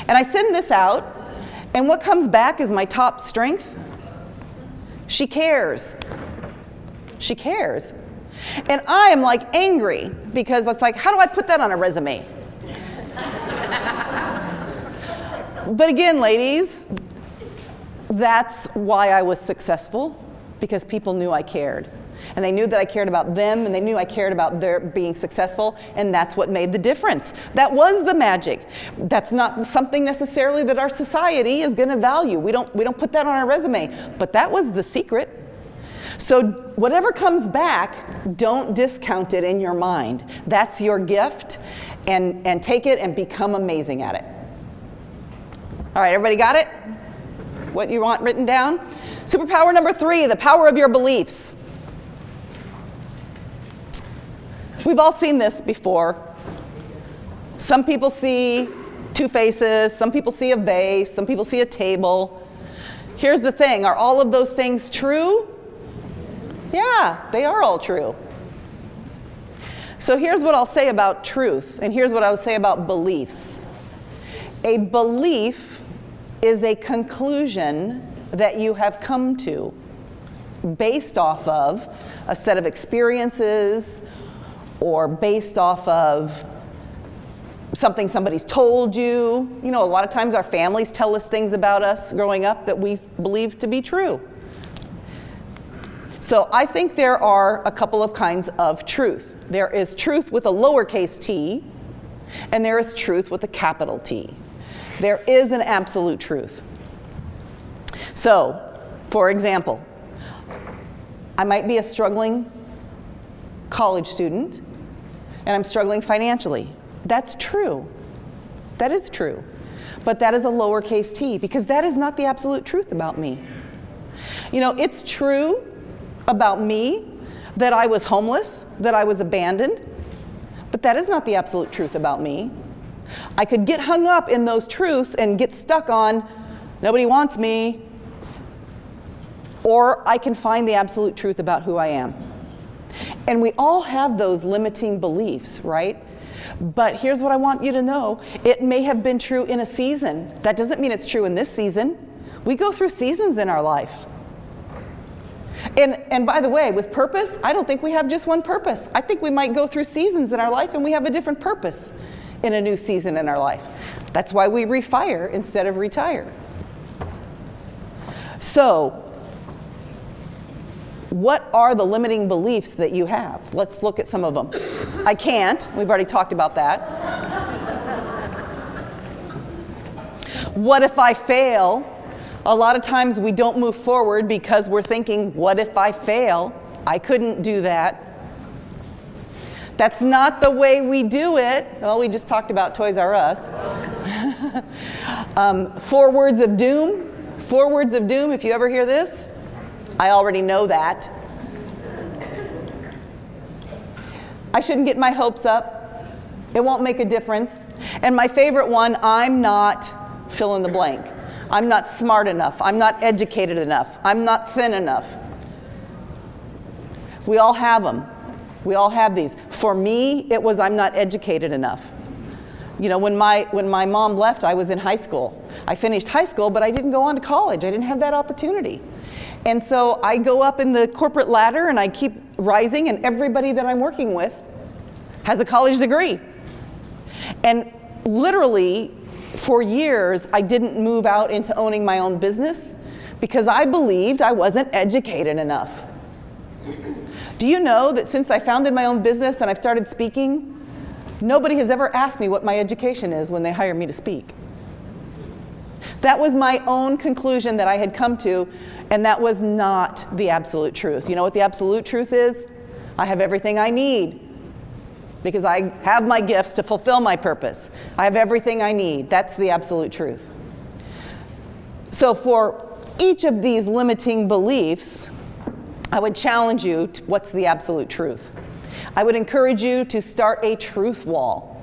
[SPEAKER 2] And I send this out, and what comes back is my top strength. She cares. She cares. And I am like angry because it's like, how do I put that on a resume? But again, ladies, that's why I was successful, because people knew I cared. And they knew that I cared about them, and they knew I cared about their being successful, and that's what made the difference. That was the magic. That's not something necessarily that our society is going to value. We don't put that on our resume, but that was the secret. So whatever comes back, don't discount it in your mind. That's your gift, and take it and become amazing at it. All right, everybody got it? What you want written down? Superpower number 3, the power of your beliefs. We've all seen this before. Some people see 2 faces, some people see a vase, some people see a table. Here's the thing, are all of those things true? Yeah, they are all true. So here's what I'll say about truth, and here's what I would say about beliefs. A belief is a conclusion that you have come to based off of a set of experiences, or based off of something somebody's told you. You know, a lot of times our families tell us things about us growing up that we believe to be true. So I think there are a couple of kinds of truth. There is truth with a lowercase t, and there is truth with a capital T. There is an absolute truth. So, for example, I might be a struggling college student, and I'm struggling financially. That's true. That is true. But that is a lowercase t, because that is not the absolute truth about me. You know, it's true about me that I was homeless, that I was abandoned, but that is not the absolute truth about me. I could get hung up in those truths and get stuck on, nobody wants me, or I can find the absolute truth about who I am. And we all have those limiting beliefs, right? But here's what I want you to know. It may have been true in a season. That doesn't mean it's true in this season. We go through seasons in our life. And by the way, with purpose, I don't think we have just one purpose. I think we might go through seasons in our life and we have a different purpose in a new season in our life. That's why we refire instead of retire. So, what are the limiting beliefs that you have? Let's look at some of them. I can't. We've already talked about that. What if I fail? A lot of times we don't move forward because we're thinking, what if I fail? I couldn't do that. That's not the way we do it. Well, we just talked about Toys R Us. 4 words of doom. 4 words of doom, if you ever hear this. I already know that. I shouldn't get my hopes up. It won't make a difference. And my favorite one, I'm not fill in the blank. I'm not smart enough. I'm not educated enough. I'm not thin enough. We all have them. We all have these. For me, it was I'm not educated enough. You know, when my mom left, I was in high school. I finished high school, but I didn't go on to college. I didn't have that opportunity. And so I go up in the corporate ladder and I keep rising, and everybody that I'm working with has a college degree. And literally, for years, I didn't move out into owning my own business because I believed I wasn't educated enough. Do you know that since I founded my own business and I've started speaking, nobody has ever asked me what my education is when they hire me to speak? That was my own conclusion that I had come to, and that was not the absolute truth. You know what the absolute truth is? I have everything I need because I have my gifts to fulfill my purpose. I have everything I need. That's the absolute truth. So for each of these limiting beliefs, I would challenge you to what's the absolute truth. I would encourage you to start a truth wall.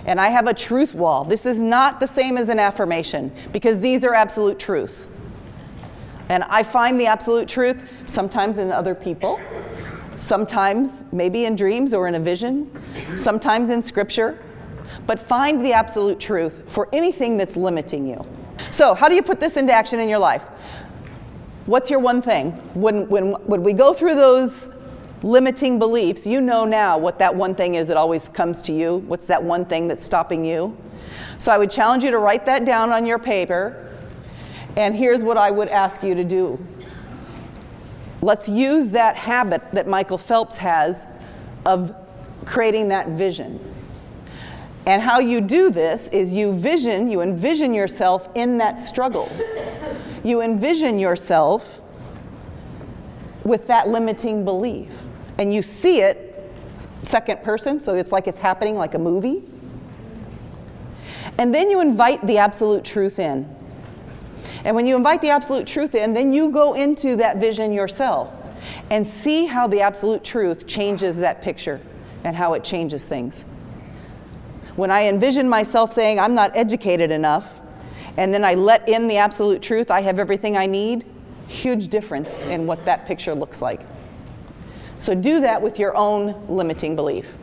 [SPEAKER 2] And I have a truth wall. This is not the same as an affirmation because these are absolute truths. And I find the absolute truth sometimes in other people, sometimes maybe in dreams or in a vision, sometimes in scripture, but find the absolute truth for anything that's limiting you. So how do you put this into action in your life? What's your one thing? When we go through those limiting beliefs. You know now what that one thing is that always comes to you. What's that one thing that's stopping you? So I would challenge you to write that down on your paper. And here's what I would ask you to do. Let's use that habit that Michael Phelps has of creating that vision. And how you do this is you envision yourself in that struggle. You envision yourself with that limiting belief. And you see it second person, so it's like it's happening like a movie. And then you invite the absolute truth in. And when you invite the absolute truth in, then you go into that vision yourself and see how the absolute truth changes that picture and how it changes things. When I envision myself saying, I'm not educated enough, and then I let in the absolute truth, I have everything I need, huge difference in what that picture looks like. So do that with your own limiting belief.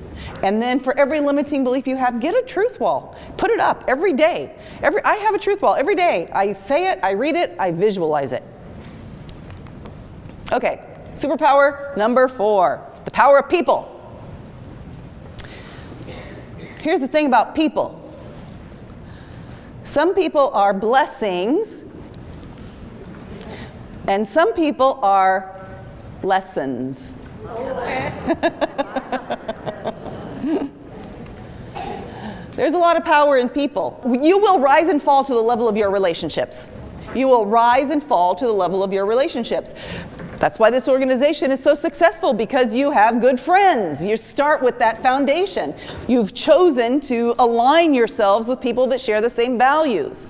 [SPEAKER 2] And then for every limiting belief you have, get a truth wall. Put it up every day. I have a truth wall every day. I say it, I read it, I visualize it. Okay, superpower number 4, the power of people. Here's the thing about people. Some people are blessings, and some people are lessons. There's a lot of power in people. You will rise and fall to the level of your relationships. You will rise and fall to the level of your relationships. That's why this organization is so successful, because you have good friends. You start with that foundation. You've chosen to align yourselves with people that share the same values.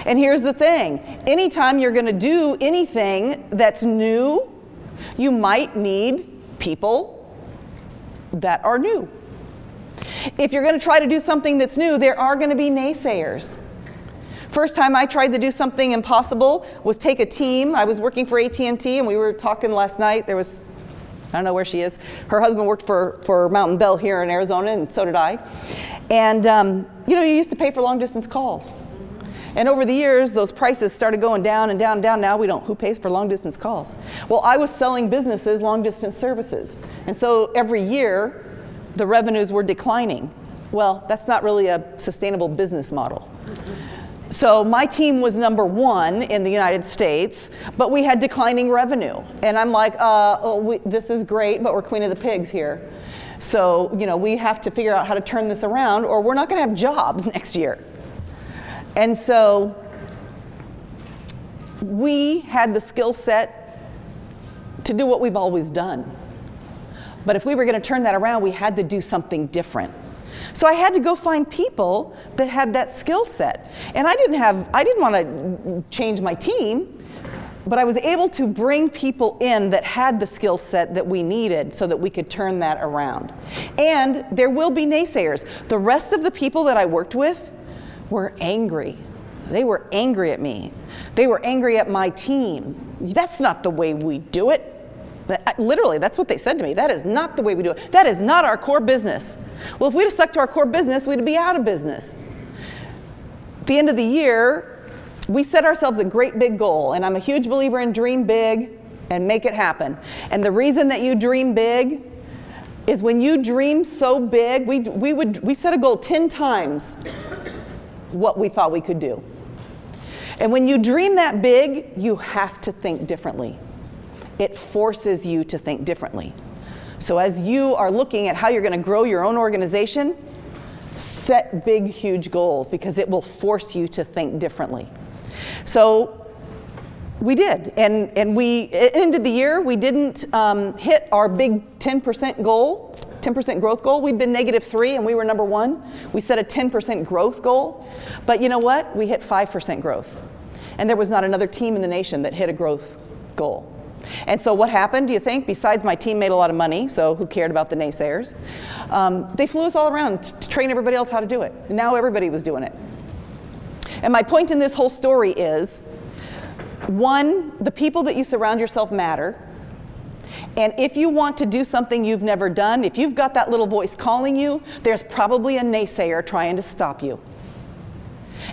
[SPEAKER 2] And here's the thing. Anytime you're going to do anything that's new, you might need people that are new. If you're going to try to do something that's new, there are going to be naysayers. First time I tried to do something impossible was take a team. I was working for AT&T, and we were talking last night. There was, I don't know where she is. Her husband worked for Mountain Bell here in Arizona, and so did I. And you used to pay for long distance calls. And over the years, those prices started going down and down and down. Now we don't. Who pays for long distance calls? Well, I was selling businesses long distance services. And so every year, the revenues were declining. Well, that's not really a sustainable business model. So my team was number 1 in the United States, but we had declining revenue. And I'm like, this is great, but we're queen of the pigs here. So, we have to figure out how to turn this around, or we're not going to have jobs next year. And so we had the skill set to do what we've always done. But if we were going to turn that around, we had to do something different. So I had to go find people that had that skill set. And I didn't want to change my team, but I was able to bring people in that had the skill set that we needed so that we could turn that around. And there will be naysayers. The rest of the people that I worked with were angry. They were angry at me. They were angry at my team. That's not the way we do it. Literally, that's what they said to me. That is not the way we do it. That is not our core business. Well, if we'd have stuck to our core business, we'd be out of business. At the end of the year, we set ourselves a great big goal, and I'm a huge believer in dream big and make it happen. And the reason that you dream big is when you dream so big, we set a goal 10 times what we thought we could do. And when you dream that big, you have to think differently. It forces you to think differently. So as you are looking at how you're going to grow your own organization, set big, huge goals, because it will force you to think differently. So we did, and we ended the year. We didn't hit our big 10% goal, 10% growth goal. We'd been -3 and we were number 1. We set a 10% growth goal, but you know what? We hit 5% growth. And there was not another team in the nation that hit a growth goal. And so what happened, do you think? Besides, my team made a lot of money, so who cared about the naysayers? They flew us all around to train everybody else how to do it. And now everybody was doing it. And my point in this whole story is, 1, the people that you surround yourself matter. And if you want to do something you've never done, if you've got that little voice calling you, there's probably a naysayer trying to stop you.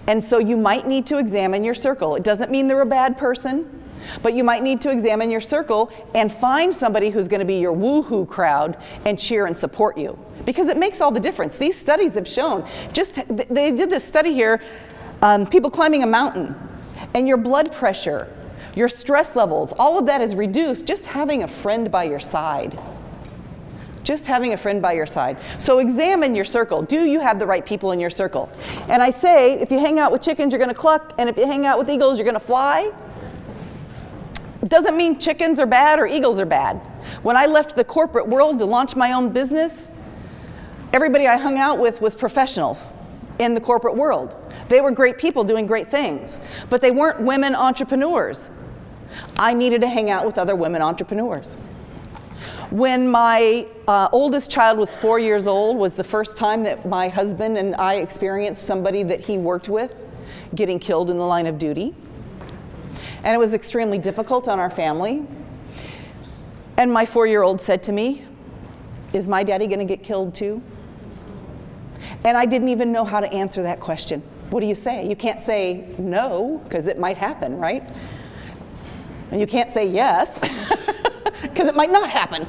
[SPEAKER 2] And so you might need to examine your circle. It doesn't mean they're a bad person. But you might need to examine your circle and find somebody who's going to be your woohoo crowd and cheer and support you. Because it makes all the difference. These studies have shown, they did this study here, people climbing a mountain, and your blood pressure, your stress levels, all of that is reduced just having a friend by your side. Just having a friend by your side. So examine your circle. Do you have the right people in your circle? And I say, if you hang out with chickens, you're going to cluck, and if you hang out with eagles, you're going to fly. It doesn't mean chickens are bad or eagles are bad. When I left the corporate world to launch my own business, everybody I hung out with was professionals in the corporate world. They were great people doing great things, but they weren't women entrepreneurs. I needed to hang out with other women entrepreneurs. When my oldest child was 4 years old was the first time that my husband and I experienced somebody that he worked with getting killed in the line of duty. And it was extremely difficult on our family. And my 4-year-old said to me, "Is my daddy going to get killed too?" And I didn't even know how to answer that question. What do you say? You can't say no, because it might happen, right? And you can't say yes, because it might not happen.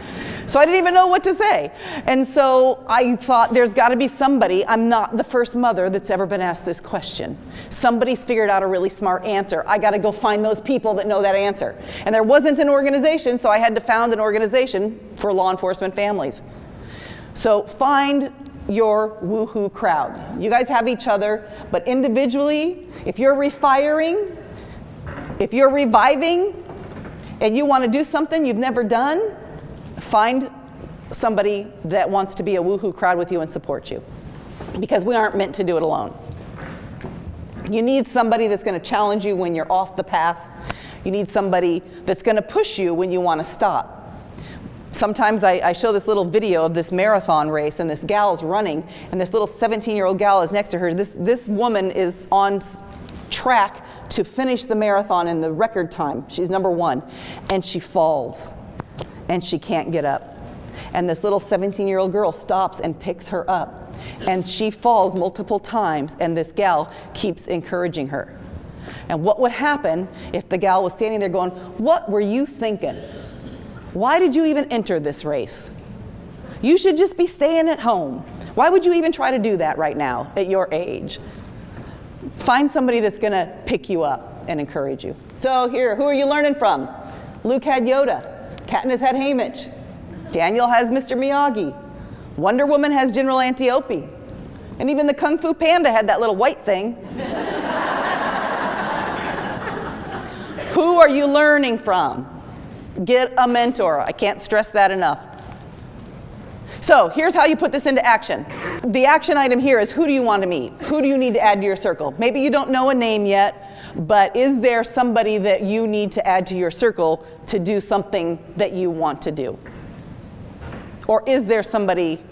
[SPEAKER 2] So I didn't even know what to say. And so I thought, there's got to be somebody. I'm not the first mother that's ever been asked this question. Somebody's figured out a really smart answer. I got to go find those people that know that answer. And there wasn't an organization, so I had to found an organization for law enforcement families. So find your woohoo crowd. You guys have each other, but individually, if you're refiring, if you're reviving, and you want to do something you've never done, find somebody that wants to be a woohoo crowd with you and support you. Because we aren't meant to do it alone. You need somebody that's going to challenge you when you're off the path. You need somebody that's going to push you when you want to stop. Sometimes I show this little video of this marathon race, and this gal's running, and this little 17-year-old gal is next to her. This woman is on track to finish the marathon in the record time. She's number 1, and she falls, and she can't get up. And this little 17-year-old girl stops and picks her up, and she falls multiple times, and this gal keeps encouraging her. And what would happen if the gal was standing there going, "What were you thinking? Why did you even enter this race? You should just be staying at home. Why would you even try to do that right now at your age?" Find somebody that's going to pick you up and encourage you. So here, who are you learning from? Luke had Yoda. Katniss had Haymitch. Daniel has Mr. Miyagi. Wonder Woman has General Antiope. And even the Kung Fu Panda had that little white thing. Who are you learning from? Get a mentor. I can't stress that enough. So here's how you put this into action. The action item here is, who do you want to meet? Who do you need to add to your circle? Maybe you don't know a name yet, but is there somebody that you need to add to your circle to do something that you want to do? Or is there somebody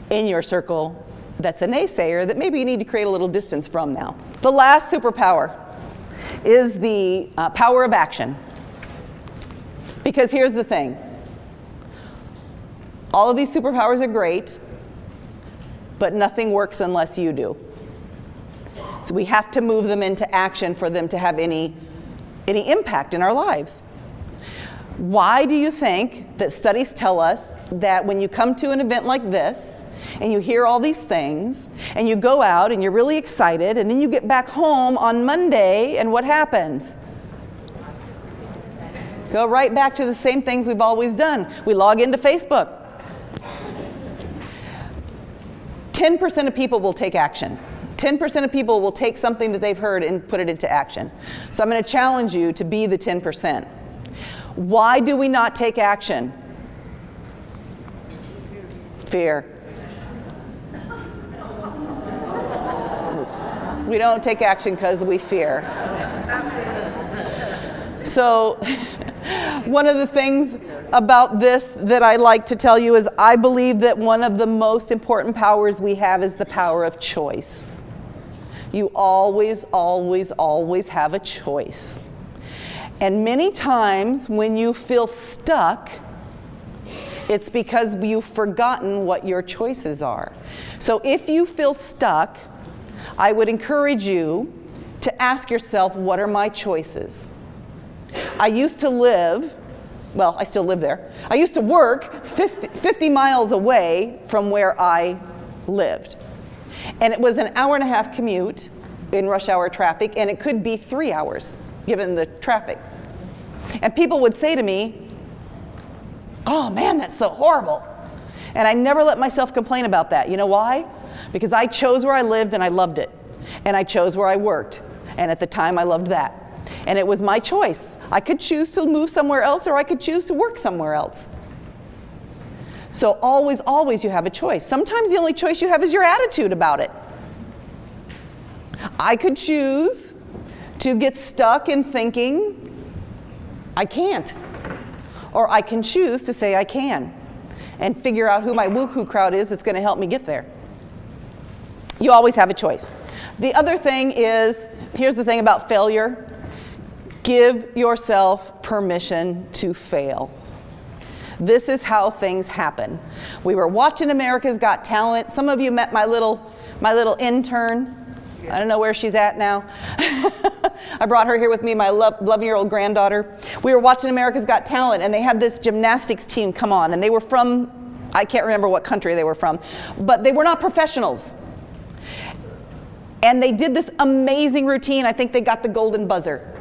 [SPEAKER 2] in your circle that's a naysayer that maybe you need to create a little distance from now? The last superpower is the power of action. Because here's the thing. All of these superpowers are great, but nothing works unless you do. So we have to move them into action for them to have any impact in our lives. Why do you think that studies tell us that when you come to an event like this, and you hear all these things, and you go out and you're really excited, and then you get back home on Monday, and what happens? Go right back to the same things we've always done. We log into Facebook. 10% of people will take action. 10% of people will take something that they've heard and put it into action. So I'm going to challenge you to be the 10%. Why do we not take action? Fear. We don't take action because we fear. So one of the things about this that I like to tell you is I believe that one of the most important powers we have is the power of choice. You always, always, always have a choice. And many times when you feel stuck, it's because you've forgotten what your choices are. So if you feel stuck, I would encourage you to ask yourself, what are my choices? I used to live, well, I still live there. I used to work 50 miles away from where I lived. And it was an hour-and-a-half commute in rush hour traffic, and it could be 3 hours given the traffic. And people would say to me, "Oh man, that's so horrible." And I never let myself complain about that. You know why? Because I chose where I lived and I loved it. And I chose where I worked. And at the time I loved that. And it was my choice. I could choose to move somewhere else, or I could choose to work somewhere else. So always, always you have a choice. Sometimes the only choice you have is your attitude about it. I could choose to get stuck in thinking, I can't. Or I can choose to say I can and figure out who my woohoo crowd is that's going to help me get there. You always have a choice. The other thing is, here's the thing about failure. Give yourself permission to fail. This is how things happen. We were watching America's Got Talent. Some of you met my little intern. I don't know where she's at now. I brought her here with me, my 11-year-old granddaughter. We were watching America's Got Talent, and they had this gymnastics team come on, and they were from, I can't remember what country they were from, but they were not professionals. And they did this amazing routine. I think they got the golden buzzer.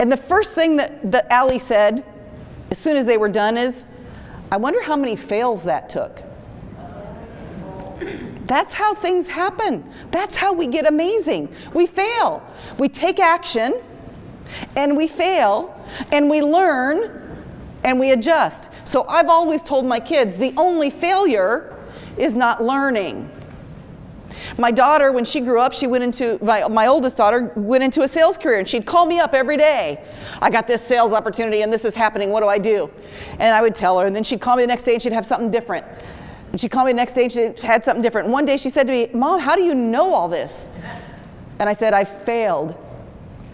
[SPEAKER 2] And the first thing that Allie said, as soon as they were done, is, I wonder how many fails that took. That's how things happen. That's how we get amazing. We fail. We take action, and we fail, and we learn, and we adjust. So I've always told my kids, the only failure is not learning. My daughter, when she grew up, she went into, my oldest daughter went into a sales career, and she'd call me up every day. I got this sales opportunity, and this is happening. What do I do? And I would tell her, and then she'd call me the next day, and she'd have something different. And she'd call me the next day, and she had something different. And one day she said to me, "Mom, how do you know all this?" And I said, "I failed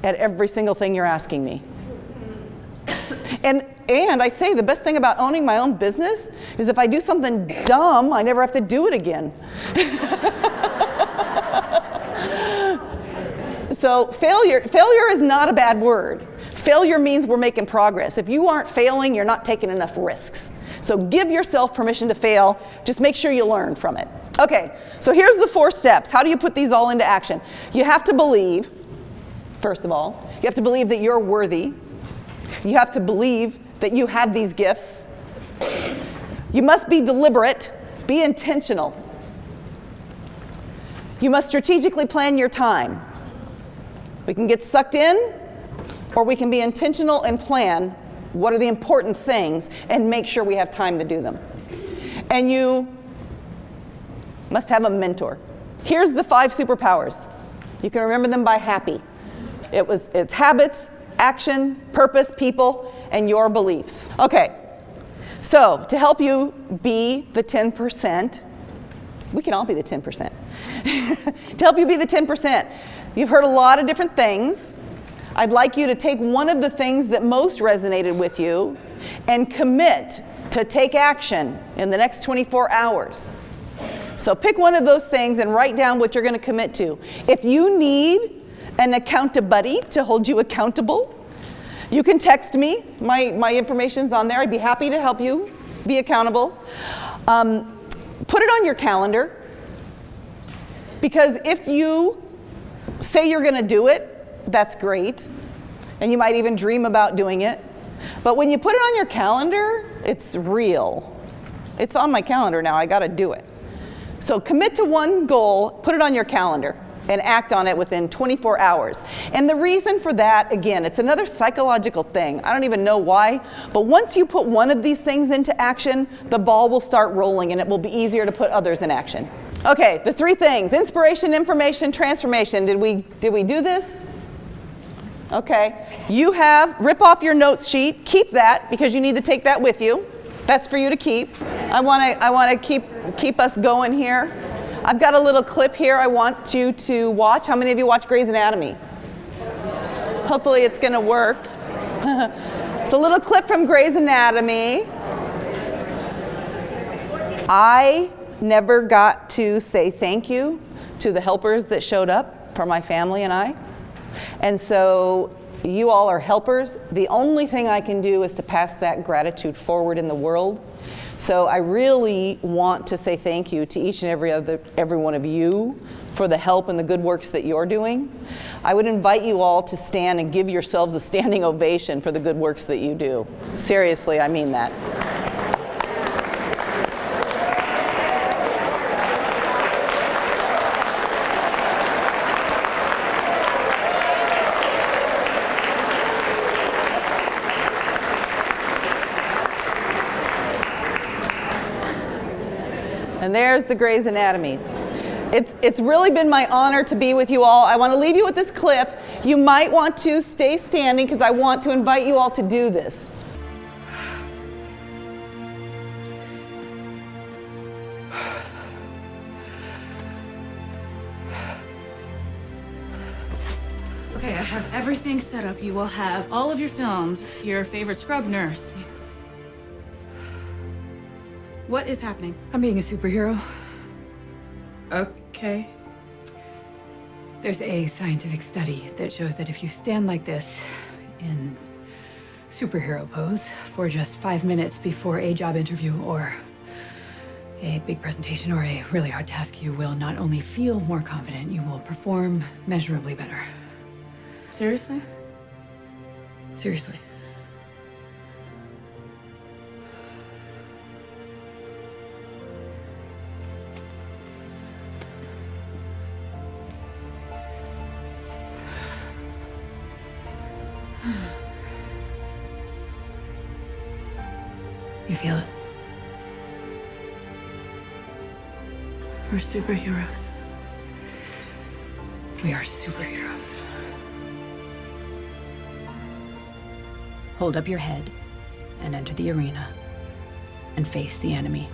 [SPEAKER 2] at every single thing you're asking me." And I say the best thing about owning my own business is if I do something dumb, I never have to do it again. So failure is not a bad word. Failure means we're making progress. If you aren't failing, you're not taking enough risks. So give yourself permission to fail. Just make sure you learn from it. Okay, so here's the 4 steps. How do you put these all into action? You have to believe, first of all, you have to believe that you're worthy. You have to believe that you have these gifts. You must be deliberate, be intentional. You must strategically plan your time. We can get sucked in, or we can be intentional and plan what are the important things and make sure we have time to do them. And you must have a mentor. Here's the 5 superpowers. You can remember them by HAPPY. It's habits, action, purpose, people, and your beliefs. Okay, so to help you be the 10%, we can all be the 10%. To help you be the 10%, you've heard a lot of different things. I'd like you to take one of the things that most resonated with you and commit to take action in the next 24 hours. So pick one of those things and write down what you're going to commit to. If you need an buddy to hold you accountable, you can text me. My information's on there. I'd be happy to help you be accountable. Put it on your calendar, because if you say you're going to do it, that's great, and you might even dream about doing it. But when you put it on your calendar, it's real. It's on my calendar now. I got to do it. So commit to one goal, put it on your calendar, and act on it within 24 hours. And the reason for that, again, it's another psychological thing. I don't even know why, but once you put one of these things into action, the ball will start rolling, and it will be easier to put others in action. Okay, the 3 things: inspiration, information, transformation. Did we do this? Okay, rip off your notes sheet, keep that, because you need to take that with you. That's for you to keep. I want to keep us going here. I've got a little clip here I want you to watch. How many of you watch Grey's Anatomy? Hopefully it's going to work. It's a little clip from Grey's Anatomy. I never got to say thank you to the helpers that showed up for my family and I. And so You all are helpers. The only thing I can do is to pass that gratitude forward in the world. So I really want to say thank you to each and every one of you for the help and the good works that you're doing. I would invite you all to stand and give yourselves a standing ovation for the good works that you do. Seriously, I mean that. And there's the Grey's Anatomy. It's really been my honor to be with you all. I want to leave you with this clip. You might want to stay standing because I want to invite you all to do this.
[SPEAKER 3] Okay, I have everything set up. You will have all of your films, your favorite scrub nurse. What is happening?
[SPEAKER 4] I'm being a superhero.
[SPEAKER 3] Okay.
[SPEAKER 4] There's a scientific study that shows that if you stand like this in superhero pose for just 5 minutes before a job interview or a big presentation or a really hard task, you will not only feel more confident, you will perform measurably better.
[SPEAKER 3] Seriously?
[SPEAKER 4] Seriously. You feel it?
[SPEAKER 3] We're superheroes.
[SPEAKER 4] We are superheroes. Hold up your head and enter the arena and face the enemy.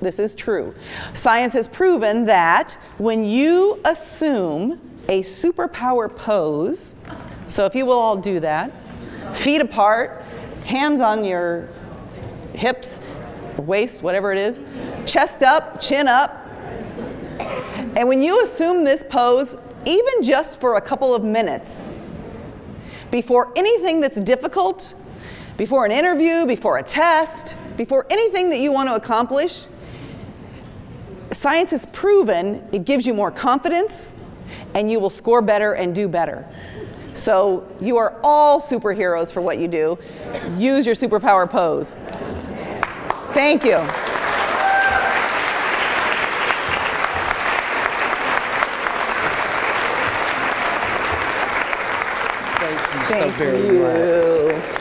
[SPEAKER 2] This is true. Science has proven that when you assume a superpower pose, so if you will all do that, feet apart, hands on your hips, waist, whatever it is, chest up, chin up. And when you assume this pose, even just for a couple of minutes, before anything that's difficult, before an interview, before a test, before anything that you want to accomplish, science has proven it gives you more confidence and you will score better and do better. So you are all superheroes for what you do. Use your superpower pose. Thank you.
[SPEAKER 1] Thank you so
[SPEAKER 2] Thank
[SPEAKER 1] very much.
[SPEAKER 2] you.